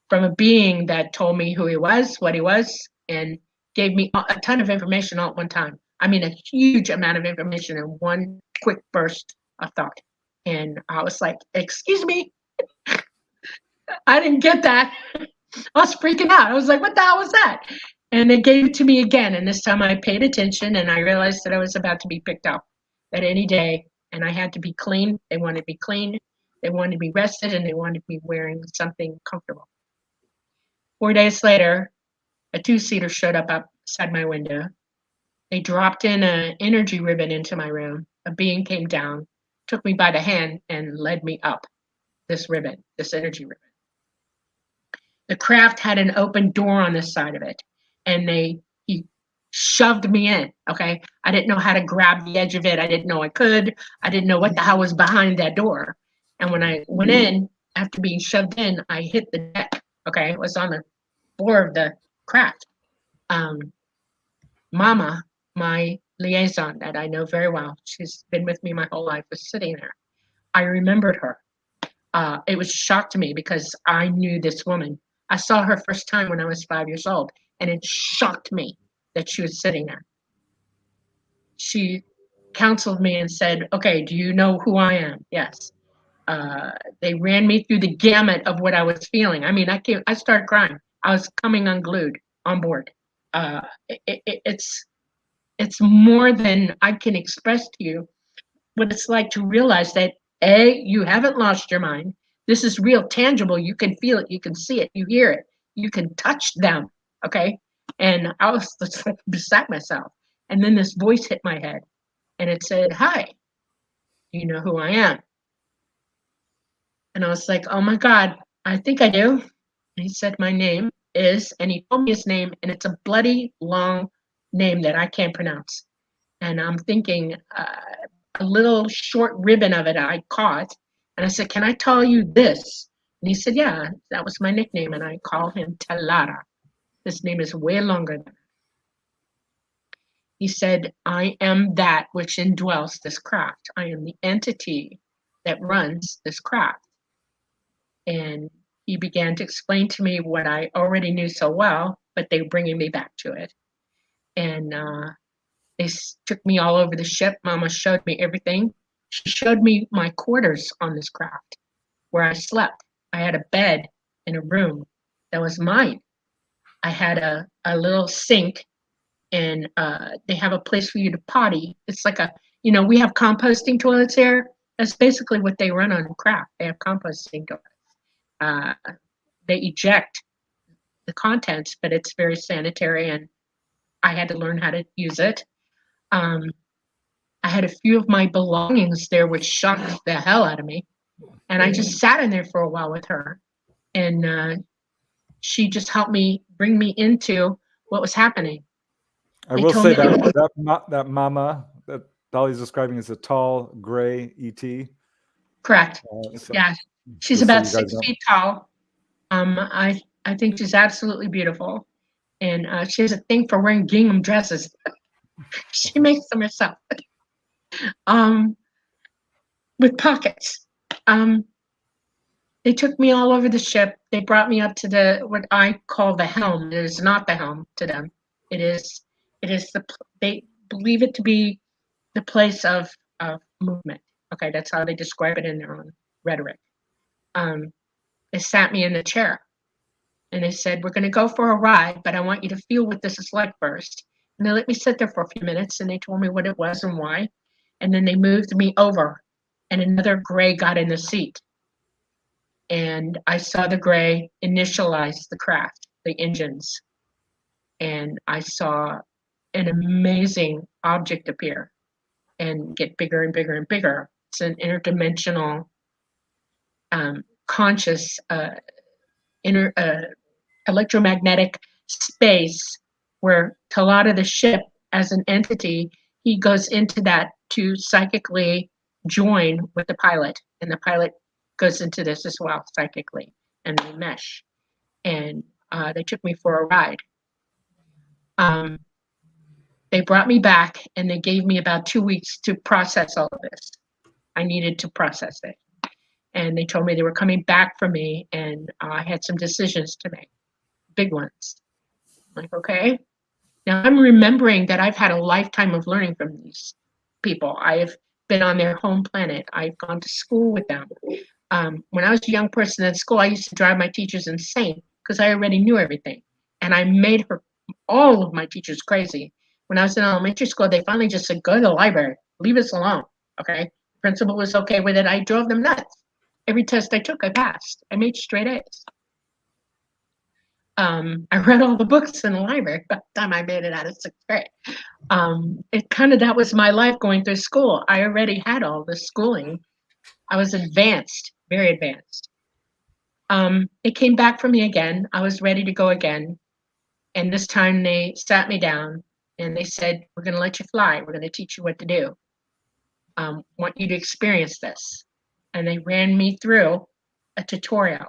from a being that told me who he was, what he was, and gave me a ton of information all at one time. I mean, a huge amount of information in one quick burst of thought. And I was like, excuse me, I didn't get that. I was freaking out. I was like, what the hell was that? And they gave it to me again. And this time I paid attention and I realized that I was about to be picked up that any day. And I had to be clean. They wanted me clean. They wanted to be rested, and they wanted me wearing something comfortable. 4 days later, a two-seater showed up outside my window. They dropped in an energy ribbon into my room. A being came down, took me by the hand, and led me up this ribbon, this energy ribbon. The craft had an open door on the side of it, and he shoved me in, okay? I didn't know how to grab the edge of it. I didn't know I could. I didn't know what the hell was behind that door. And when I went in, after being shoved in, I hit the deck, okay? It was on the floor of the craft. Mama, my liaison that I know very well, she's been with me my whole life, was sitting there. I remembered her. It was a shock to me because I knew this woman. I saw her first time when I was 5 years old, and it shocked me that she was sitting there. She counseled me and said, okay, do you know who I am? Yes. They ran me through the gamut of what I was feeling. I mean, I started crying. I was coming unglued on board. It's more than I can express to you what it's like to realize that, A, you haven't lost your mind. This is real, tangible. You can feel it. You can see it. You hear it. you can touch them, okay? And I was just like beside myself. And then this voice hit my head, and it said, "Hi, you know who I am?" And I was like, "Oh my God, I think I do." And he said, "My name is," and he told me his name, and it's a bloody long name that I can't pronounce. And I'm thinking a little short ribbon of it I caught. And I said, "Can I tell you this?" And he said, "Yeah, that was my nickname." And I call him Talara. His name is way longer than that. He said, "I am that which indwells this craft. I am the entity that runs this craft." And he began to explain to me what I already knew so well, but they were bringing me back to it. And they took me all over the ship. Mama showed me everything. She showed me my quarters on this craft where I slept. I had a bed in a room that was mine. I had a little sink, and they have a place for you to potty. It's like we have composting toilets here. That's basically what they run on the craft. They have composting toilets. They eject the contents, but it's very sanitary, and I had to learn how to use it. I had a few of my belongings there, which shocked the hell out of me. And I just sat in there for a while with her. And she just helped me bring me into what was happening. I will say that mama that Dolly's describing is a tall, gray ET. Correct. Yeah. She's about 6 feet tall. I think she's absolutely beautiful. And she has a thing for wearing gingham dresses. She makes them herself. With pockets. They took me all over the ship. They brought me up to what I call the helm. It is not the helm to them. It is they believe it to be the place of movement. Okay, that's how they describe it in their own rhetoric. They sat me in the chair, and they said, "We're going to go for a ride, but I want you to feel what this is like first." And they let me sit there for a few minutes, and they told me what it was and why. And then they moved me over, and another gray got in the seat. And I saw the gray initialize the craft, the engines. And I saw an amazing object appear and get bigger and bigger and bigger. It's an interdimensional, conscious, electromagnetic space where Talata, the ship, as an entity, he goes into that to psychically join with the pilot. And the pilot goes into this as well, psychically, and they mesh. And they took me for a ride. They brought me back, and they gave me about 2 weeks to process all of this. I needed to process it. And they told me they were coming back for me, and I had some decisions to make, big ones. I'm like, okay. Now I'm remembering that I've had a lifetime of learning from these people. I've been on their home planet. I've gone to school with them. When I was a young person at school, I used to drive my teachers insane because I already knew everything. And I made all of my teachers crazy. When I was in elementary school, they finally just said, "Go to the library, leave us alone." Okay. Principal was okay with it. I drove them nuts. Every test I took, I passed. I made straight A's. I read all the books in the library by the time I made it out of 6th grade. That was my life going through school. I already had all this schooling. I was advanced, very advanced. It came back for me again. I was ready to go again. And this time they sat me down and they said, "We're going to let you fly. We're going to teach you what to do. Want you to experience this." And they ran me through a tutorial.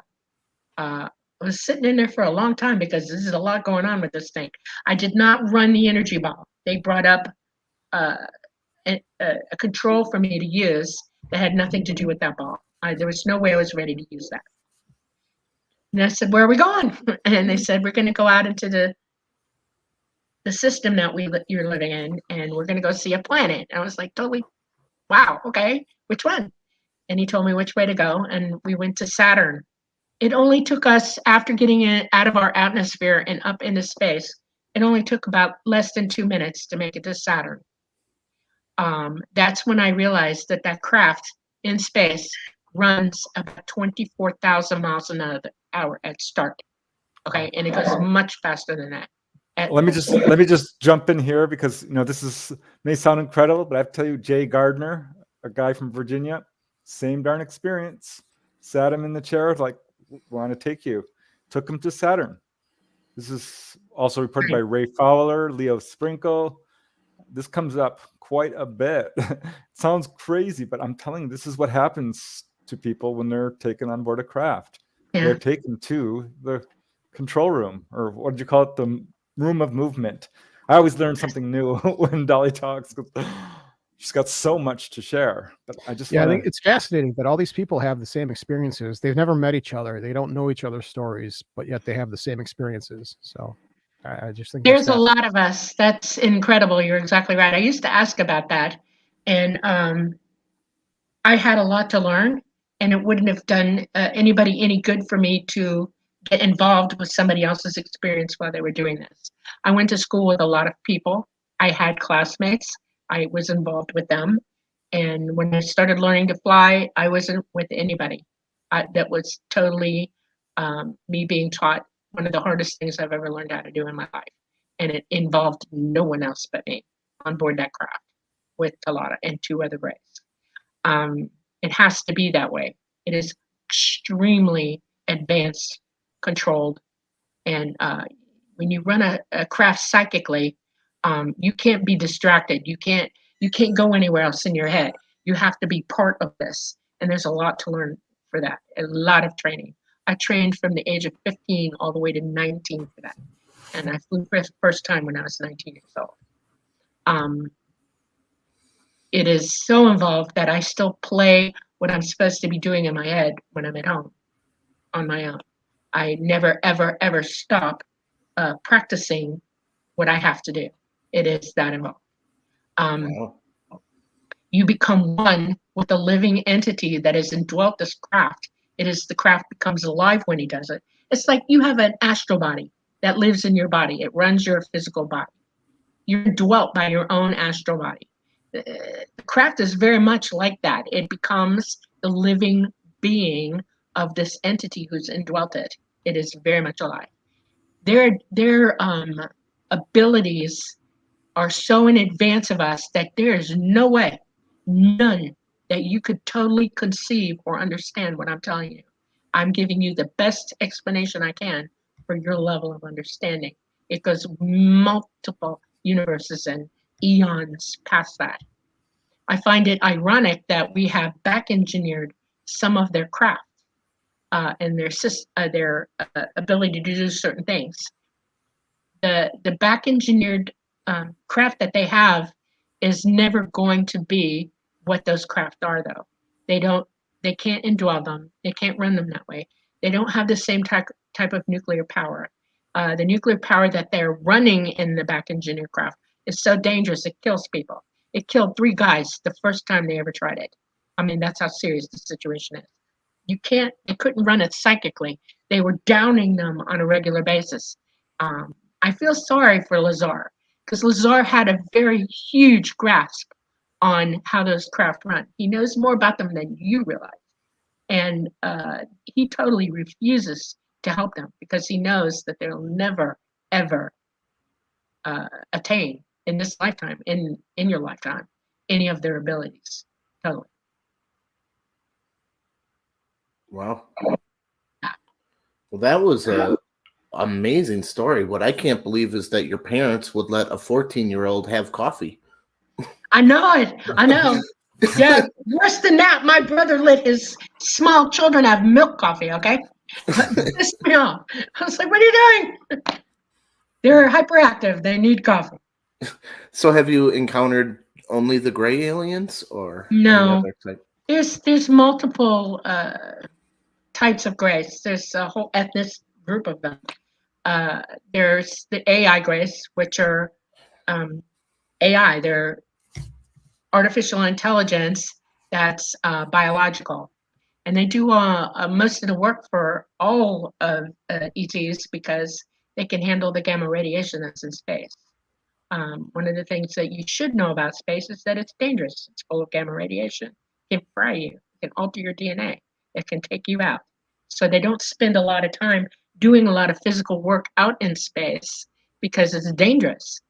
I was sitting in there for a long time because this is a lot going on with this thing. I did not run the energy ball. They brought up a control for me to use that had nothing to do with that ball. There was no way I was ready to use that. And I said, "Where are we going?" And they said, "We're going to go out into the system that you're living in, and we're going to go see a planet." And I was like, totally, wow, okay, which one? And he told me which way to go, and we went to Saturn. It only took us, after getting it out of our atmosphere and up into space, it only took about less than 2 minutes to make it to Saturn. That's when I realized that craft in space runs about 24,000 miles an hour at start. Okay, and it goes much faster than that. Let me just jump in here because this may sound incredible, but I have to tell you, Jay Gardner, a guy from Virginia, same darn experience. Sat him in the chair, like, want to take you. Took him to Saturn. This is also reported by Ray Fowler, Leo Sprinkle. This comes up quite a bit. It sounds crazy, but I'm telling you, this is what happens to people when they're taken on board a craft. Yeah. They're taken to the control room, or what did you call it? The room of movement. I always learn something new when Dolly talks. She's got so much to share. But I think it's fascinating that all these people have the same experiences. They've never met each other. They don't know each other's stories, but yet they have the same experiences. So I just think there's a lot of us. That's incredible. You're exactly right. I used to ask about that, and I had a lot to learn, and it wouldn't have done anybody any good for me to get involved with somebody else's experience while they were doing this. I went to school with a lot of people. I had classmates. I was involved with them. And when I started learning to fly, I wasn't with anybody. That was totally me being taught one of the hardest things I've ever learned how to do in my life. And it involved no one else but me on board that craft with Talata and 2 other Greys. It has to be that way. It is extremely advanced, controlled, and when you run a craft psychically, you can't be distracted. You can't go anywhere else in your head. You have to be part of this, and there's a lot to learn for that. A lot of training. I trained from the age of 15 all the way to 19 for that, and I flew for the first time when I was 19 years old. It is so involved that I still play what I'm supposed to be doing in my head when I'm at home on my own. I never, ever, ever stop practicing what I have to do. It is that involved. Wow. You become one with the living entity that has indwelt this craft. The craft becomes alive when he does it. It's like you have an astral body that lives in your body. It runs your physical body. You're indwelt by your own astral body. The craft is very much like that. It becomes the living being of this entity who's indwelt it. It is very much alive. Their abilities are so in advance of us that there is no way, none, that you could totally conceive or understand what I'm telling you. I'm giving you the best explanation I can for your level of understanding. It goes multiple universes and eons past that. I find it ironic that we have back engineered some of their craft and their ability to do certain things. The back engineered craft that they have is never going to be what those craft are, though. They can't indwell them. They can't run them that way. They don't have the same type of nuclear power. The nuclear power that they're running in the back engineered craft is so dangerous, it kills people. It killed 3 guys the first time they ever tried it. I mean, that's how serious the situation is. They couldn't run it psychically. They were downing them on a regular basis. I feel sorry for Lazar, because Lazar had a very huge grasp on how those craft run. He knows more about them than you realize. And he totally refuses to help them because he knows that they'll never, ever attain in this lifetime, in your lifetime, any of their abilities. Totally. Wow. Well, that was a amazing story. What I can't believe is that your parents would let a 14-year-old have coffee. I know it. I know. Yeah, worse than that, my brother let his small children have milk coffee, okay? Pissed me off. I was like, what are you doing? They're hyperactive. They need coffee. So have you encountered only the gray aliens or no? Any other type? There's multiple types of grays. There's a whole ethnic group of them. There's the AI grays, which are AI. They're artificial intelligence that's biological. And they do most of the work for all of ETs because they can handle the gamma radiation that's in space. One of the things that you should know about space is that it's dangerous. It's full of gamma radiation. It can fry you. It can alter your DNA. It can take you out. So they don't spend a lot of time doing a lot of physical work out in space because it's dangerous.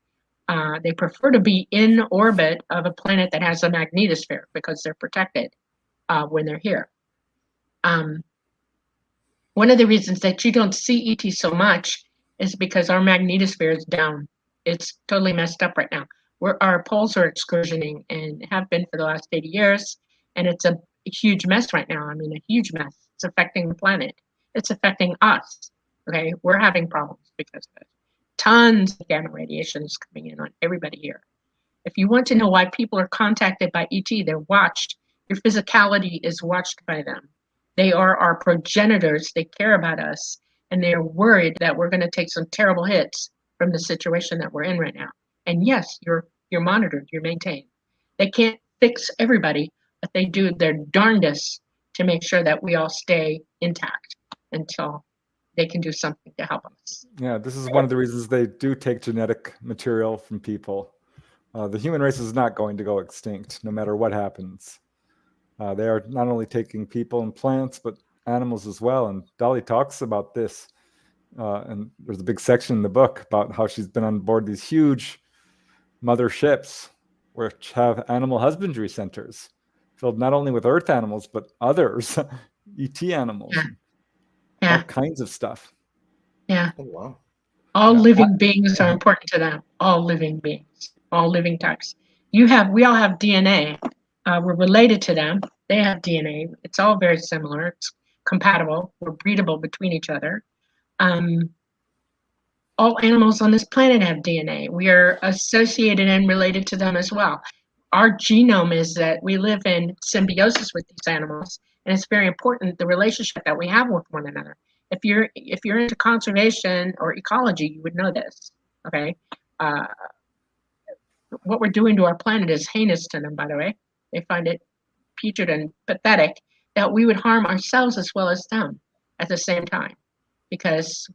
They prefer to be in orbit of a planet that has a magnetosphere because they're protected when they're here. One of the reasons that you don't see ET so much is because our magnetosphere is down. It's totally messed up right now. Our poles are excursioning and have been for the last 80 years, and it's a huge mess right now. I mean, a huge mess. It's affecting the planet. It's affecting us. Okay, we're having problems because of it. Tons of gamma radiation is coming in on everybody here. If you want to know why people are contacted by ET, they're watched. Your physicality is watched by them. They are our progenitors. They care about us, and they're worried that we're going to take some terrible hits from the situation that we're in right now. And yes, you're monitored, you're maintained. They can't fix everybody, but they do their darndest to make sure that we all stay intact until they can do something to help us. Yeah, this is one of the reasons they do take genetic material from people. The human race is not going to go extinct, no matter what happens. They are not only taking people and plants, but animals as well. And Dolly talks about this. And there's a big section in the book about how she's been on board these huge mother ships, which have animal husbandry centers filled not only with Earth animals, but others, ET animals, all kinds of stuff. Yeah. Oh, wow. All living beings are important to them. All living beings, all living types. We all have DNA. We're related to them. They have DNA. It's all very similar. It's compatible. We're breedable between each other. All animals on this planet have DNA. We are associated and related to them as well. Our genome is that we live in symbiosis with these animals, and it's very important, the relationship that we have with one another. If you're into conservation or ecology, you would know this, okay? What we're doing to our planet is heinous to them, by the way. They find it putrid and pathetic that we would harm ourselves as well as them at the same time. Because,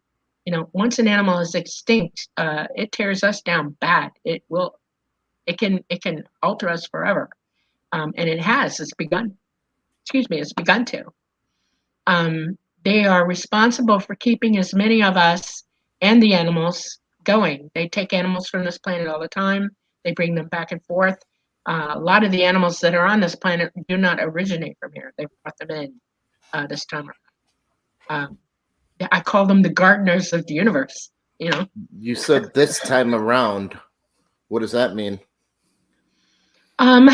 once an animal is extinct, it tears us down bad. It can alter us forever. And it has, it's begun to. They are responsible for keeping as many of us and the animals going. They take animals from this planet all the time. They bring them back and forth. A lot of the animals that are on this planet do not originate from here. They brought them in this time around. I call them the gardeners of the universe, You said this time around. What does that mean? Do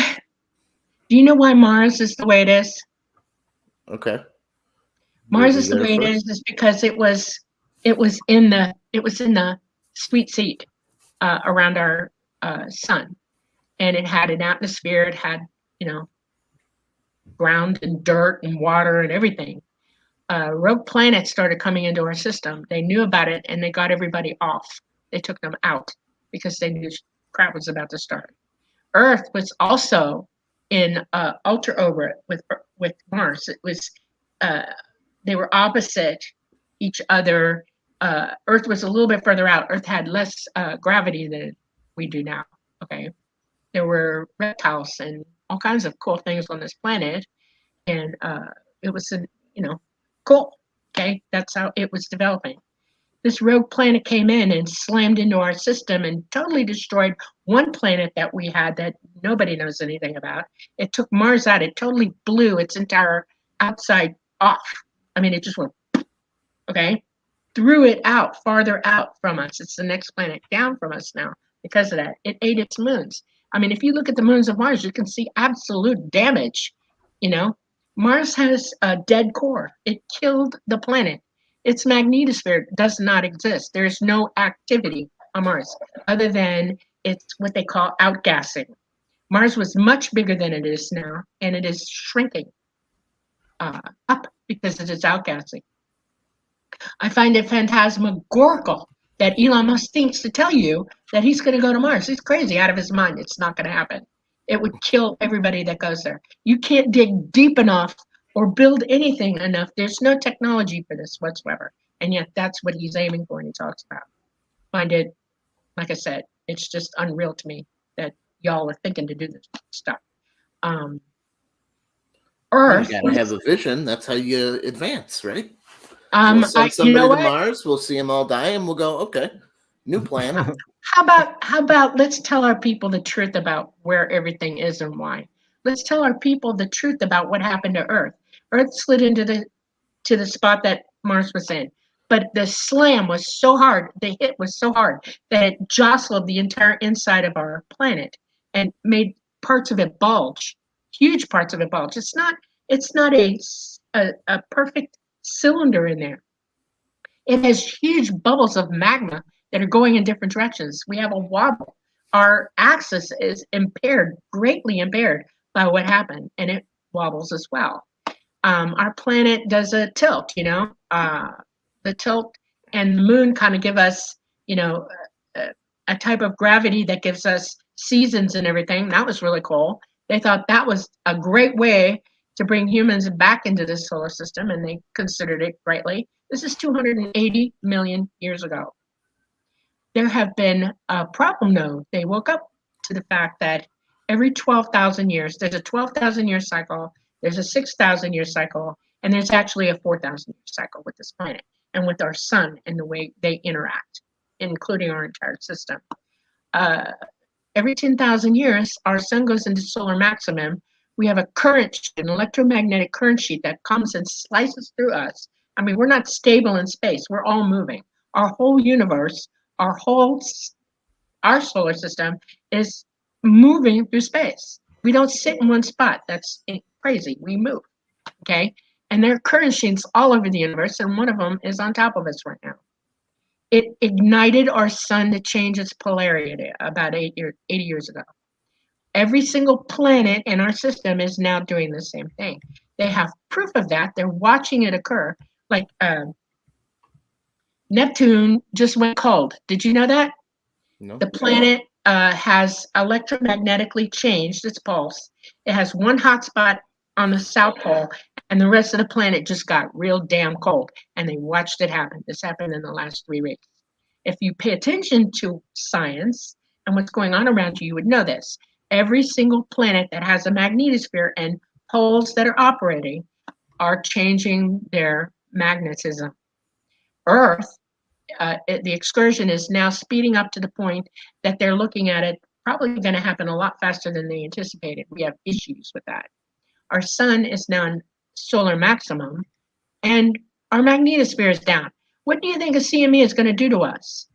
you know why Mars is the way it is? Okay. Mars is the way it is because it was in the sweet seat around our sun, and it had an atmosphere. It had ground and dirt and water and everything. Rogue planets started coming into our system. They knew about it and they got everybody off. They took them out because they knew crap was about to start. Earth was also in ultra orbit with Mars. It was they were opposite each other. Earth was a little bit further out. Earth had less gravity than we do now. Okay, there were reptiles and all kinds of cool things on this planet, and it was cool. Okay, that's how it was developing. This rogue planet came in and slammed into our system and totally destroyed one planet that we had that nobody knows anything about. It took Mars out. It totally blew its entire outside off. I mean, it just went, okay? Threw it out, farther out from us. It's the next planet down from us now because of that. It ate its moons. I mean, if you look at the moons of Mars, you can see absolute damage, Mars has a dead core. It killed the planet. Its magnetosphere does not exist. There's no activity on Mars other than it's what they call outgassing. Mars was much bigger than it is now, and it is shrinking up because it is outgassing. I find it phantasmagorical that Elon Musk thinks to tell you that he's going to go to Mars. He's crazy, out of his mind. It's not going to happen. It would kill everybody that goes there. You can't dig deep enough or build anything enough. There's no technology for this whatsoever. And yet that's what he's aiming for and he talks about. Find it, like I said, it's just unreal to me that y'all are thinking to do this stuff. Earth. You gotta have a vision. That's how you advance, right? We'll send you somebody know to what? Mars. We'll see them all die, and we'll go, okay, new planet. How about let's tell our people the truth about where everything is and why. Let's tell our people the truth about what happened to Earth. Earth slid into the spot that Mars was in. But the slam was so hard, the hit was so hard that it jostled the entire inside of our planet and made parts of it bulge, huge parts of it bulge. It's not a perfect cylinder in there. It has huge bubbles of magma that are going in different directions. We have a wobble. Our axis is impaired, greatly impaired by what happened, and it wobbles as well. Our planet does a tilt, the tilt and the moon kind of give us, a type of gravity that gives us seasons and everything. That was really cool. They thought that was a great way to bring humans back into the solar system, and they considered it greatly. This is 280 million years ago. There have been a problem, though. They woke up to the fact that every 12,000 years, there's a 12,000 year cycle, there's a 6,000 year cycle, and there's actually a 4,000 year cycle with this planet and with our sun and the way they interact, including our entire system. Every 10,000 years, our sun goes into solar maximum. We have a current, an electromagnetic current sheet that comes and slices through us. I mean, we're not stable in space. We're all moving. Our whole universe, our solar system is moving through space. We don't sit in one spot. That's crazy. We move, okay? And there are current sheets all over the universe, and one of them is on top of us right now. It ignited our sun to change its polarity about 80 years ago. Every single planet in our system is now doing the same thing. They have proof of that. They're watching it occur. Like Neptune just went cold. Did you know that? No. The planet has electromagnetically changed its pulse. It has one hot spot on the South Pole, and the rest of the planet just got real damn cold. And they watched it happen. This happened in the last 3 weeks. If you pay attention to science and what's going on around you, you would know this. Every single planet that has a magnetosphere and poles that are operating are changing their magnetism. Earth, the excursion is now speeding up to the point that they're looking at it probably going to happen a lot faster than they anticipated. We have issues with that. Our sun is now in solar maximum, and our magnetosphere is down. What do you think a CME is going to do to us?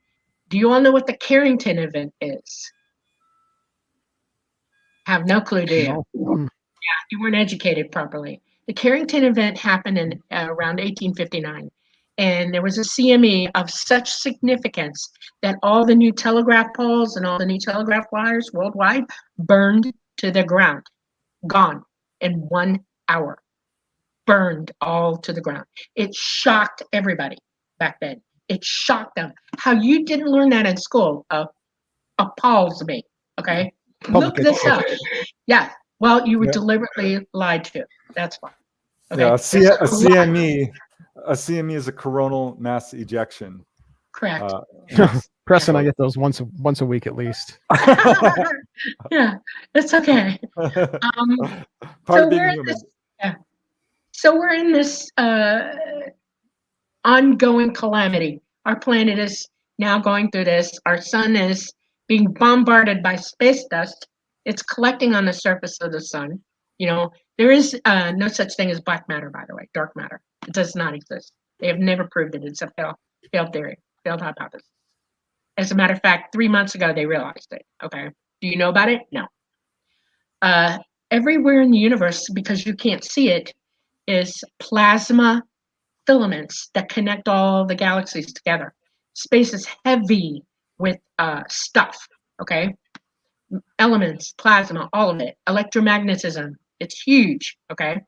Do you all know what the Carrington event is? Have no clue, do you? No. Yeah, you weren't educated properly. The Carrington event happened in around 1859, and there was a CME of such significance that all the new telegraph poles and all the new telegraph wires worldwide burned to the ground, gone in 1 hour, burned all to the ground. It shocked everybody back then. It shocked them. How you didn't learn that in school appalls me, okay? Look this up. Yeah. Well, you were deliberately lied to. That's fine. Okay. Yeah, a CME is a coronal mass ejection. Correct. Preston, I get those once a week at least. Yeah, it's okay. So we're in this ongoing calamity. Our planet is now going through this. Our sun is being bombarded by space dust. It's collecting on the surface of the sun. There is no such thing as black matter, by the way, dark matter. It does not exist. They have never proved it. It's a failed theory, failed hypothesis. As a matter of fact, 3 months ago, they realized it, okay? Do you know about it? No. Everywhere in the universe, because you can't see it, is plasma filaments that connect all the galaxies together. Space is heavy with stuff, okay? Elements, plasma, all of it. Electromagnetism, it's huge, okay?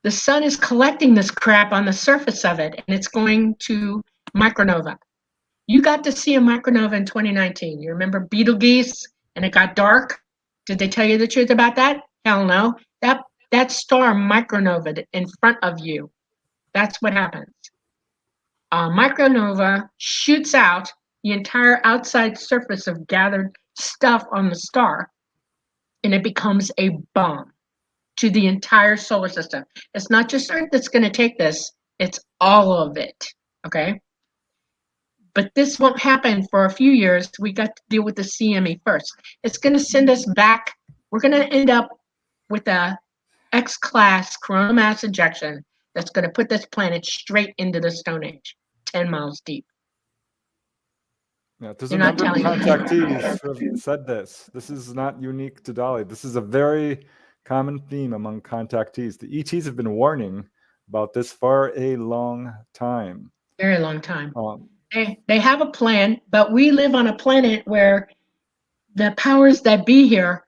The sun is collecting this crap on the surface of it, and it's going to micronova. You got to see a micronova in 2019. You remember Betelgeuse and it got dark? Did they tell you the truth about that? Hell no. That star micronovaed in front of you. That's what happens. Micronova shoots out the entire outside surface of gathered stuff on the star, and it becomes a bomb to the entire solar system. It's not just Earth that's going to take this. It's all of it, okay? But this won't happen for a few years. We got to deal with the CME first. It's going to send us back. We're going to end up with a X-class coronal mass ejection that's going to put this planet straight into the Stone Age, 10 miles deep. Yeah, there's You're a not number of telling me. contactees who have said this. This is not unique to Dolly. This is a very common theme among contactees. The ETs have been warning about this for a long time. Very long time. They have a plan, but we live on a planet where the powers that be here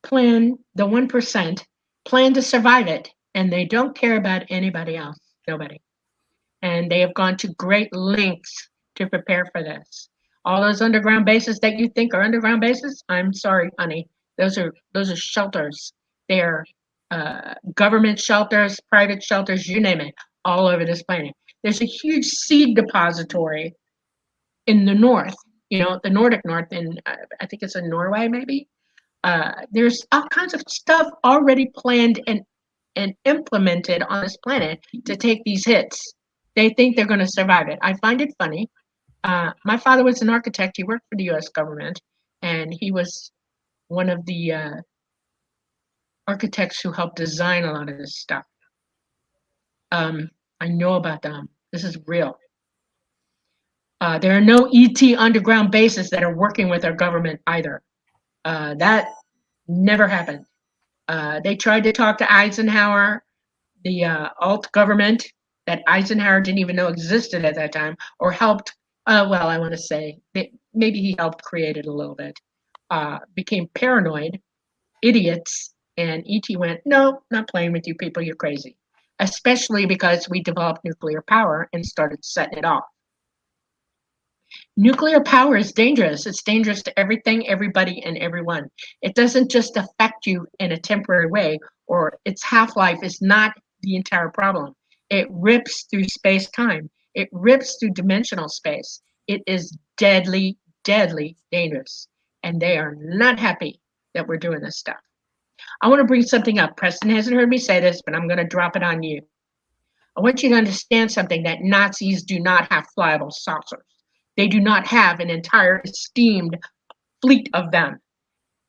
plan, the 1%, plan to survive it, and they don't care about anybody else, nobody. And they have gone to great lengths to prepare for this. All those underground bases that you think are underground bases, I'm sorry, honey, those are shelters. They're government shelters, private shelters, you name it, all over this planet. There's a huge seed depository in the north, the Nordic North, in I think it's in Norway, maybe. There's all kinds of stuff already planned and implemented on this planet to take these hits. They think they're going to survive it. I find it funny. My father was an architect. He worked for the U.S. government, and he was one of the architects who helped design a lot of this stuff. I know about them. This is real. There are no ET underground bases that are working with our government either. That never happened. They tried to talk to Eisenhower, the alt government that Eisenhower didn't even know existed at that time, or helped, well, I want to say, maybe he helped create it a little bit, became paranoid, idiots, and ET went, no, not playing with you people, you're crazy. Especially because we developed nuclear power and started setting it off. Nuclear power is dangerous. It's dangerous to everything, everybody, and everyone. It doesn't just affect you in a temporary way, or its half-life is not the entire problem. It rips through space-time. It rips through dimensional space. It is deadly, deadly dangerous. And they are not happy that we're doing this stuff. I want to bring something up. Preston hasn't heard me say this, but I'm going to drop it on you. I want you to understand something, that Nazis do not have flyable saucers. They do not have an entire esteemed fleet of them.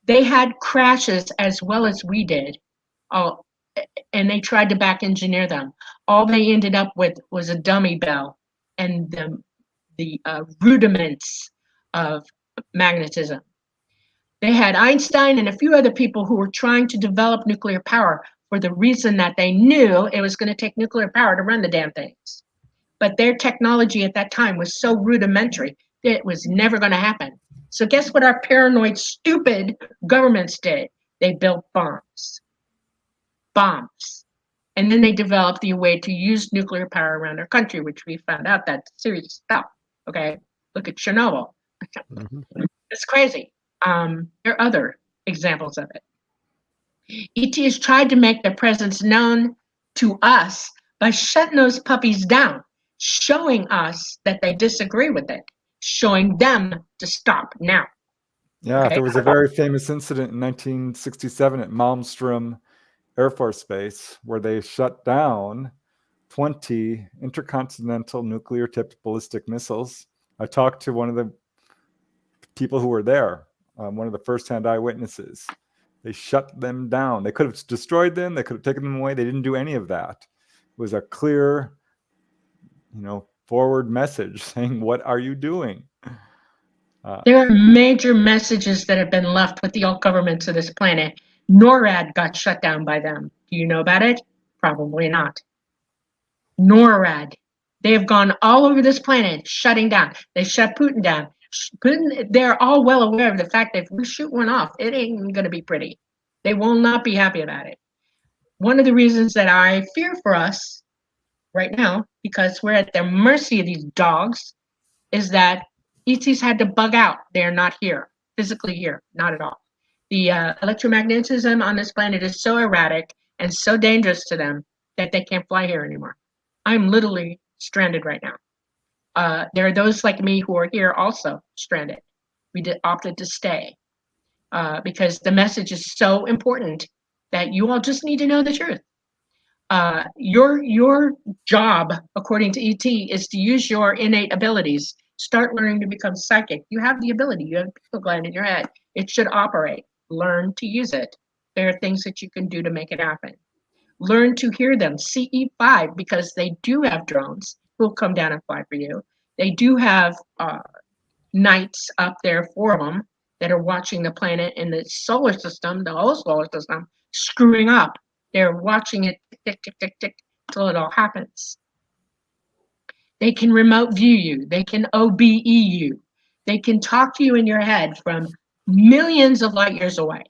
They had crashes as well as we did, and they tried to back engineer them. All they ended up with was a dummy bell and the rudiments of magnetism. They had Einstein and a few other people who were trying to develop nuclear power for the reason that they knew it was going to take nuclear power to run the damn things. But their technology at that time was so rudimentary that it was never going to happen. So guess what our paranoid, stupid governments did? They built bombs. Bombs. And then they developed the way to use nuclear power around our country, which we found out that's serious stuff. Okay, look at Chernobyl. It's crazy. There are other examples of it. ETs tried to make their presence known to us by shutting those puppies down, showing us that they disagree with it, showing them to stop now. Yeah, okay? There was a very famous incident in 1967 at Malmstrom Air Force Base where they shut down 20 intercontinental nuclear-tipped ballistic missiles. I talked to one of the people who were there, one of the first-hand eyewitnesses. They shut them down. They could have destroyed them. They could have taken them away. They didn't do any of that. It was a clear, forward message saying, what are you doing? There are major messages that have been left with the alt governments of this planet. NORAD got shut down by them. Do you know about it? Probably not. NORAD. They have gone all over this planet shutting down. They shut Putin down. Putin, they're all well aware of the fact that if we shoot one off, it ain't going to be pretty. They will not be happy about it. One of the reasons that I fear for us right now, because we're at the mercy of these dogs, is that ETs had to bug out. They're not here, physically here, not at all. The electromagnetism on this planet is so erratic and so dangerous to them that they can't fly here anymore. I'm literally stranded right now. There are those like me who are here also stranded. We opted to stay because the message is so important that you all just need to know the truth. Your job, according to ET, is to use your innate abilities. Start learning to become psychic. You have the ability. You have a pineal gland in your head. It should operate. Learn to use it. There are things that you can do to make it happen. Learn to hear them. CE5, because they do have drones who will come down and fly for you. They do have knights up there for them that are watching the planet and the solar system, the whole solar system, screwing up. They're watching it tick, tick, tick, tick, till it all happens. They can remote view you. They can OBE you. They can talk to you in your head from millions of light years away.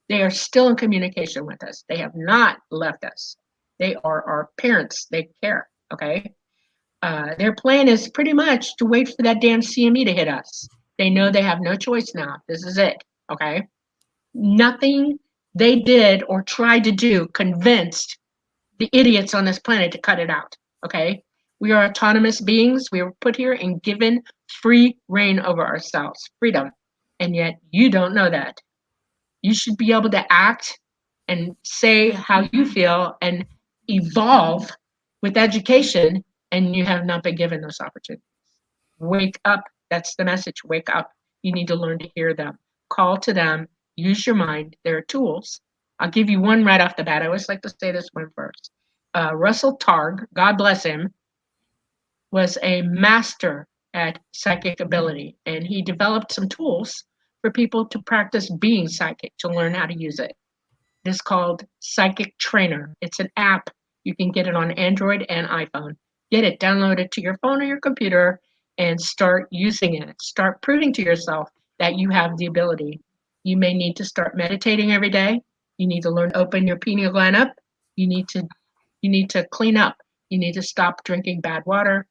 They are still in communication with us. They have not left us. They are our parents. They care, okay? Their plan is pretty much to wait for that damn CME to hit us. They know they have no choice now. This is it, okay? Nothing they did or tried to do convinced the idiots on this planet to cut it out, okay? We are autonomous beings. We were put here and given free reign over ourselves, freedom. And yet you don't know that. You should be able to act and say how you feel and evolve with education, and you have not been given those opportunities. Wake up. That's the message. Wake up. You need to learn to hear them. Call to them. Use your mind. There are tools. I'll give you one right off the bat. I always like to say this one first. Russell Targ, God bless him, was a master at psychic ability, and he developed some tools for people to practice being psychic, to learn how to use it. It is called Psychic Trainer. It's an app. You can get it on Android and iPhone. Get it, download it to your phone or your computer, and start using it. Start proving to yourself that you have the ability. You may need to start meditating every day. You need to learn to open your pineal gland up. You need to clean up. You need to stop drinking bad water.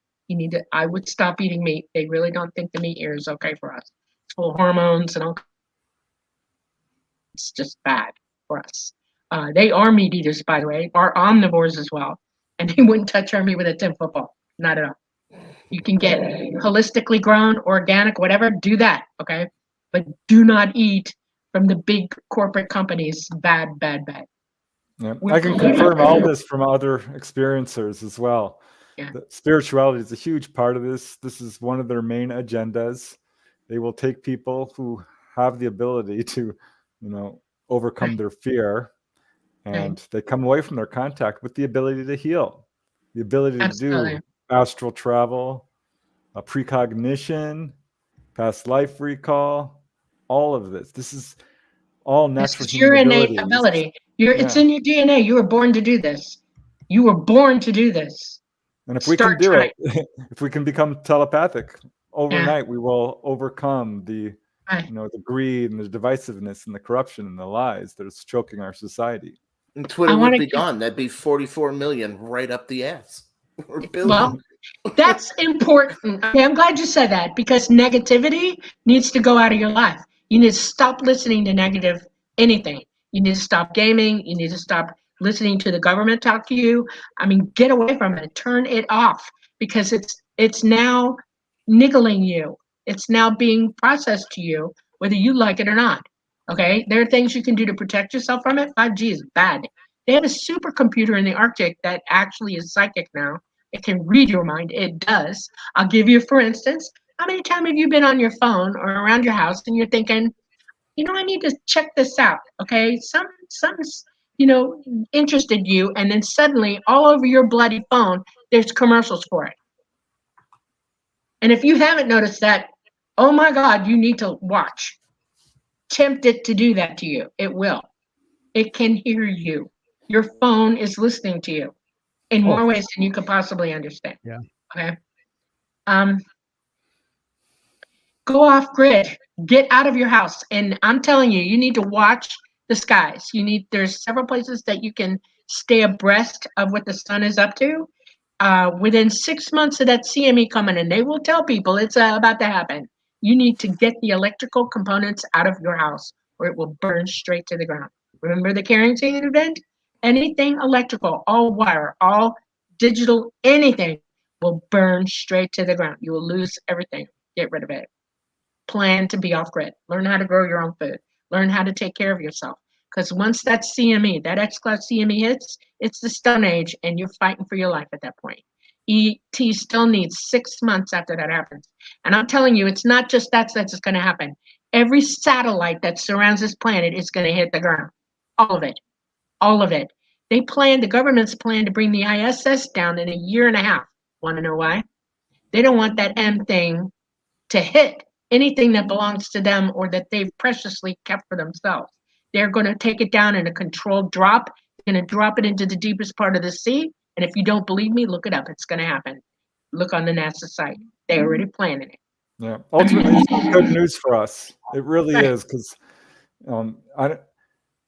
I would stop eating meat. They really don't think the meat here is okay for us. It's full of hormones and all. It's just bad for us. They are meat eaters, by the way, are omnivores as well. And they wouldn't touch our meat with a 10-foot ball. Not at all. You can get holistically grown, organic, whatever, do that, okay? But do not eat from the big corporate companies. Bad, bad, bad. Yeah, I can confirm all this from other experiencers as well. Yeah. Spirituality is a huge part of this. This is one of their main agendas. They will take people who have the ability to, overcome their fear, and they come away from their contact with the ability to heal, the ability to do astral travel, precognition, past life recall, all of this. This is all natural human abilities. Your innate ability. It's in your DNA. You were born to do this. You were born to do this. And if we can do it, if we can become telepathic overnight, we will overcome the greed and the divisiveness and the corruption and the lies that is choking our society. And Twitter would be gone. That'd be 44 million right up the ass. Well, that's important. Okay, I'm glad you said that, because negativity needs to go out of your life. You need to stop listening to negative anything. You need to stop gaming. You need to stop listening to the government talk to you. I mean, get away from it. Turn it off, because it's now niggling you. It's now being processed to you, whether you like it or not. Okay, there are things you can do to protect yourself from it. 5G is bad. They have a supercomputer in the Arctic that actually is psychic now. It can read your mind. It does. I'll give you, for instance, how many times have you been on your phone or around your house and you're thinking, I need to check this out. Okay, something's interested you, and then suddenly all over your bloody phone there's commercials for it. And if you haven't noticed that, oh my God, you need to watch. Tempt it to do that to you. It will. It can hear you. Your phone is listening to you in more ways than you could possibly understand. Yeah. Okay. Go off grid. Get out of your house. And I'm telling you, you need to watch the skies. There's several places that you can stay abreast of what the sun is up to. Within 6 months of that CME coming in, they will tell people it's about to happen. You need to get the electrical components out of your house, or it will burn straight to the ground. Remember the Carrington event? Anything electrical, all wire, all digital, anything will burn straight to the ground. You will lose everything. Get rid of it. Plan to be off grid. Learn how to grow your own food. Learn how to take care of yourself. Because once that CME, that X-Class CME hits, it's the Stone Age, and you're fighting for your life at that point. ET still needs 6 months after that happens. And I'm telling you, it's not just that's going to happen. Every satellite that surrounds this planet is going to hit the ground. All of it. All of it. The government's plan to bring the ISS down in a year and a half. Want to know why? They don't want that M thing to hit anything that belongs to them or that they've preciously kept for themselves. They're going to take it down in a controlled drop. They're going to drop it into the deepest part of the sea. And if you don't believe me, look it up. It's going to happen. Look on the NASA site. They're already planning it. Yeah. Ultimately, it's good news for us. It really is, because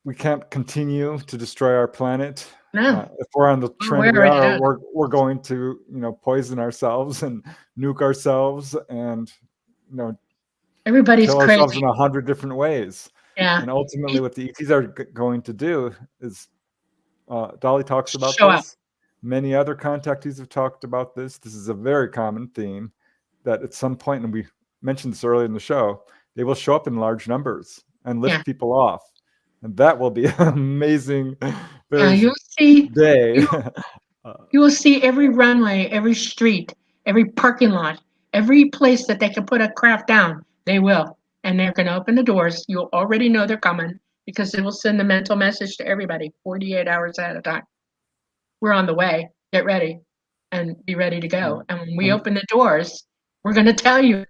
we can't continue to destroy our planet. No. If we're on the trend we are, we're going to, poison ourselves and nuke ourselves and, everybody's kill crazy. ourselves in 100 different ways. Yeah. And ultimately, what the ETs are going to do is, Dolly talks about Show this. up. Many other contactees have talked about this. This is a very common theme, that at some point, and we mentioned this earlier in the show, they will show up in large numbers and lift people off. And that will be an amazing you'll see, day. You will see every runway, every street, every parking lot, every place that they can put a craft down, they will. And they're going to open the doors. You'll already know they're coming, because they will send the mental message to everybody 48 hours at a time. We're on the way. Get ready and be ready to go. And when we open the doors, we're going to tell you,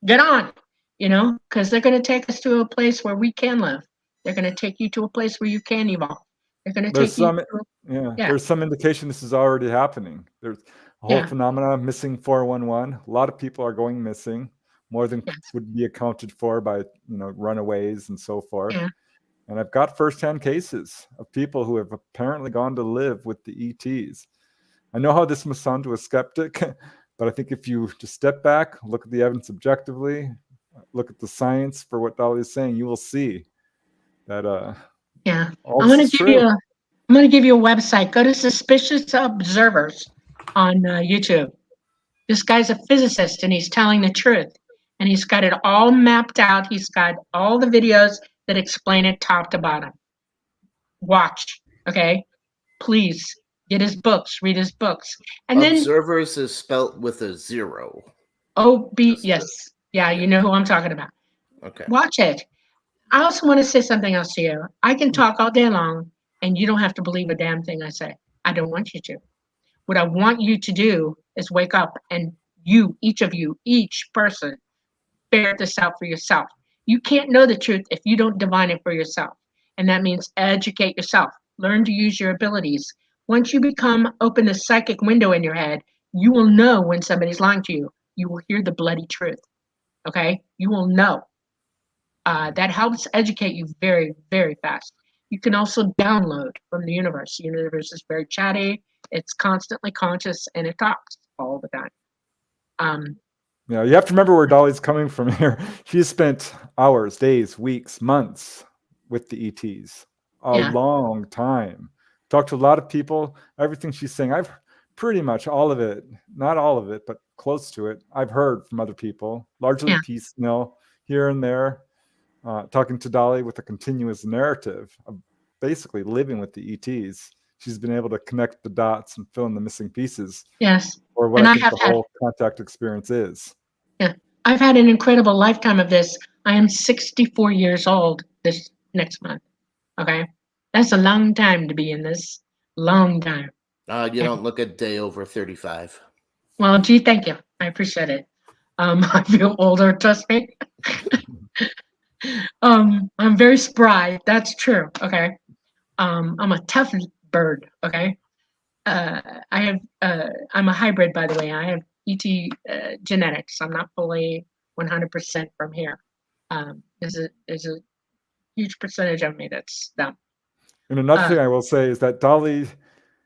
get on, because they're going to take us to a place where we can live. They're going to take you to a place where you can evolve. They're going to take There's some indication this is already happening. There's a whole phenomena, missing 411. A lot of people are going missing, more than would be accounted for by runaways and so forth. And I've got firsthand cases of people who have apparently gone to live with the ETs. I know how this must sound to a skeptic, but I think if you just step back, look at the evidence objectively, look at the science for what Dolly is saying, you will see that I'm going to give you a website. Go to Suspicious Observers on YouTube. This guy's a physicist, and he's telling the truth. And he's got it all mapped out. He's got all the videos that explain it top to bottom. Watch, okay? Please get his books, read his books. And Observers is spelt with a 0. Yes. Yeah, you know who I'm talking about. Okay. Watch it. I also want to say something else to you. I can talk all day long, and you don't have to believe a damn thing I say. I don't want you to. What I want you to do is wake up, and each of you, each person, figure this out for yourself. You can't know the truth if you don't divine it for yourself. And that means educate yourself. Learn to use your abilities. Once you open the psychic window in your head, you will know when somebody's lying to you. You will hear the bloody truth. Okay? You will know. That helps educate you very, very fast. You can also download from the universe. The universe is very chatty. It's constantly conscious, and it talks all the time. You have to remember where Dolly's coming from here. She's spent hours, days, weeks, months with the ETs. A long time. Talked to a lot of people. Everything she's saying, I've pretty much all of it, not all of it, but close to it, I've heard from other people, largely piecemeal, here and there. Talking to Dolly with a continuous narrative of basically living with the ETs. She's been able to connect the dots and fill in the missing pieces. Yes. Or what I think the whole contact experience is. Yeah. I've had an incredible lifetime of this. I am 64 years old this next month. Okay. That's a long time to be in this. Long time. You don't look a day over 35. Well, gee, thank you. I appreciate it. I feel older, trust me. I'm very spry. That's true. Okay. I'm a tough bird. Okay. I'm a hybrid, by the way. I have ET genetics. I'm not fully 100% from here. There's a huge percentage of me that's them. And another thing I will say is that Dolly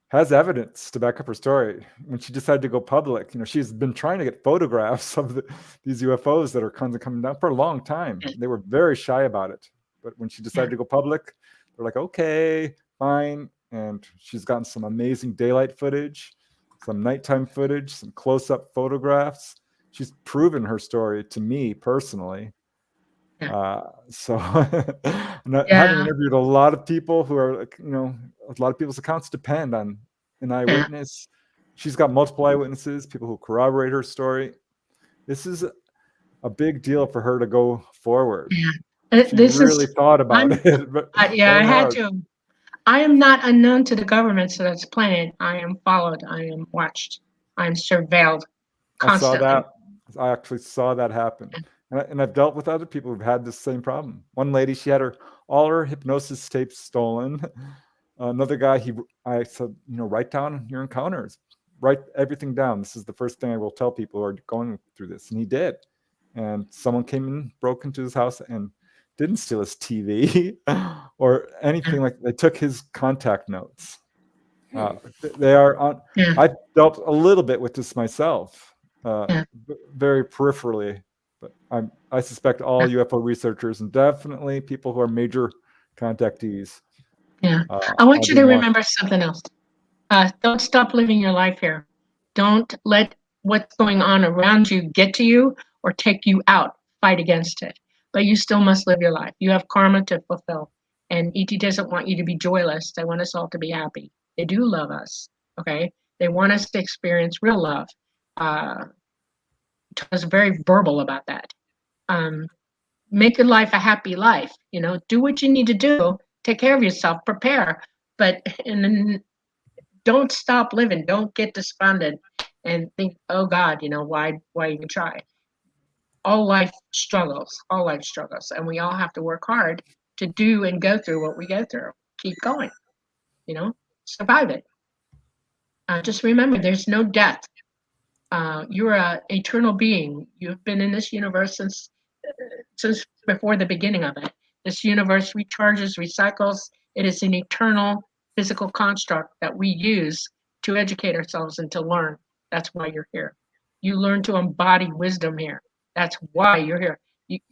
has evidence to back up her story. When she decided to go public, she's been trying to get photographs of these UFOs that are coming down for a long time. They were very shy about it. But when she decided to go public, they're like, okay, fine. And she's gotten some amazing daylight footage, some nighttime footage, some close-up photographs. She's proven her story to me personally. So having interviewed a lot of people who are, you know, a lot of people's accounts depend on an eyewitness. She's got multiple eyewitnesses, people who corroborate her story. This is a big deal for her to go forward. She really thought about it. But I had to. I am not unknown to the governments of this planet. I am followed. I am watched. I am surveilled constantly. I actually saw that happen. And I've dealt with other people who've had this same problem. One lady, she had all her hypnosis tapes stolen. Another guy, I said, you know, write down your encounters. Write everything down. This is the first thing I will tell people who are going through this. And he did. And someone came in, broke into his house, and didn't steal his TV or anything like that. They took his contact notes. They are on. I've dealt a little bit with this myself, very peripherally, but I suspect all UFO researchers and definitely people who are major contactees. I want you to remember something else. Don't stop living your life here. Don't let what's going on around you get to you or take you out. Fight against it. But you still must live your life. You have karma to fulfill. And ET doesn't want you to be joyless. They want us all to be happy. They do love us. Okay? They want us to experience real love. I was very verbal about that. Make your life a happy life. You know, do what you need to do. Take care of yourself. Prepare. But don't stop living. Don't get despondent and think, oh God, you know, why even try? All life struggles, and we all have to work hard to do and go through what we go through. Keep going, you know, survive it. Just remember, there's no death. You're an eternal being. You've been in this universe since before the beginning of it. This universe recharges, recycles. It is an eternal physical construct that we use to educate ourselves and to learn. That's why you're here. You learn to embody wisdom here. That's why you're here.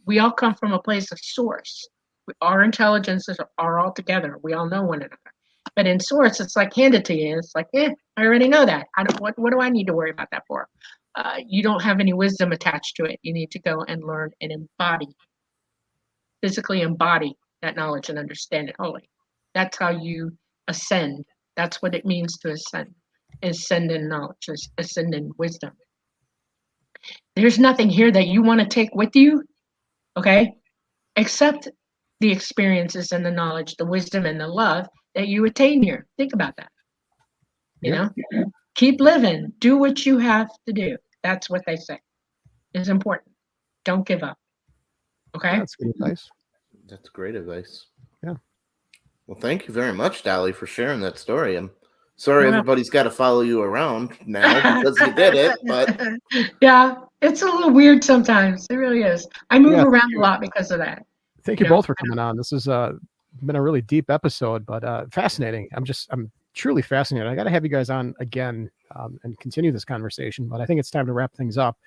We all come from a place of source. Our intelligences are all together. We all know one another. But in source, it's like handed to you. It's like, I already know that. What do I need to worry about that for? You don't have any wisdom attached to it. You need to go and learn and embody, physically embody that knowledge and understand it wholly. That's how you ascend. That's what it means to ascend. Ascend in knowledge, ascend in wisdom. There's nothing here that you want to take with you, okay? Except the experiences and the knowledge, the wisdom and the love that you attain here. Think about that. You know? Keep living. Do what you have to do. That's what they say. It's important. Don't give up. Okay? That's good advice. That's great advice. Yeah. Well, thank you very much, Dolly, for sharing that story. I'm sorry everybody's got to follow you around now because you did it, but yeah, it's a little weird sometimes. It really is. I move around a lot because of that. Thank you both for coming on. This has been a really deep episode, but fascinating. I'm truly fascinated. I got to have you guys on again and continue this conversation, but I think it's time to wrap things up.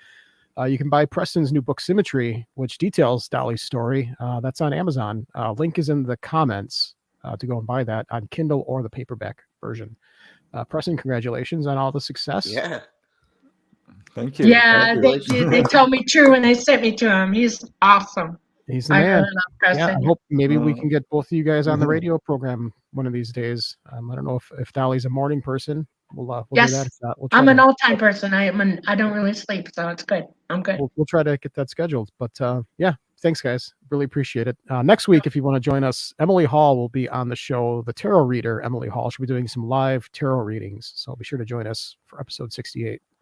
You can buy Preston's new book, Symmetry, which details Dolly's story. That's on Amazon. Link is in the comments to go and buy that on Kindle or the paperback version. Preston, congratulations on all the success. Yeah. Thank you. Yeah, they told me true when they sent me to him. He's awesome. He's the man. Really love Preston. Yeah, I hope maybe we can get both of you guys on the radio program one of these days. I don't know if Dolly's a morning person. We'll yes, do that. If not, I'm an all-time person. I don't really sleep, so it's good. I'm good. We'll try to get that scheduled. But yeah, thanks, guys. Really appreciate it. Next week, if you want to join us, Emily Hall will be on the show. The tarot reader, Emily Hall, she'll be doing some live tarot readings. So be sure to join us for episode 68.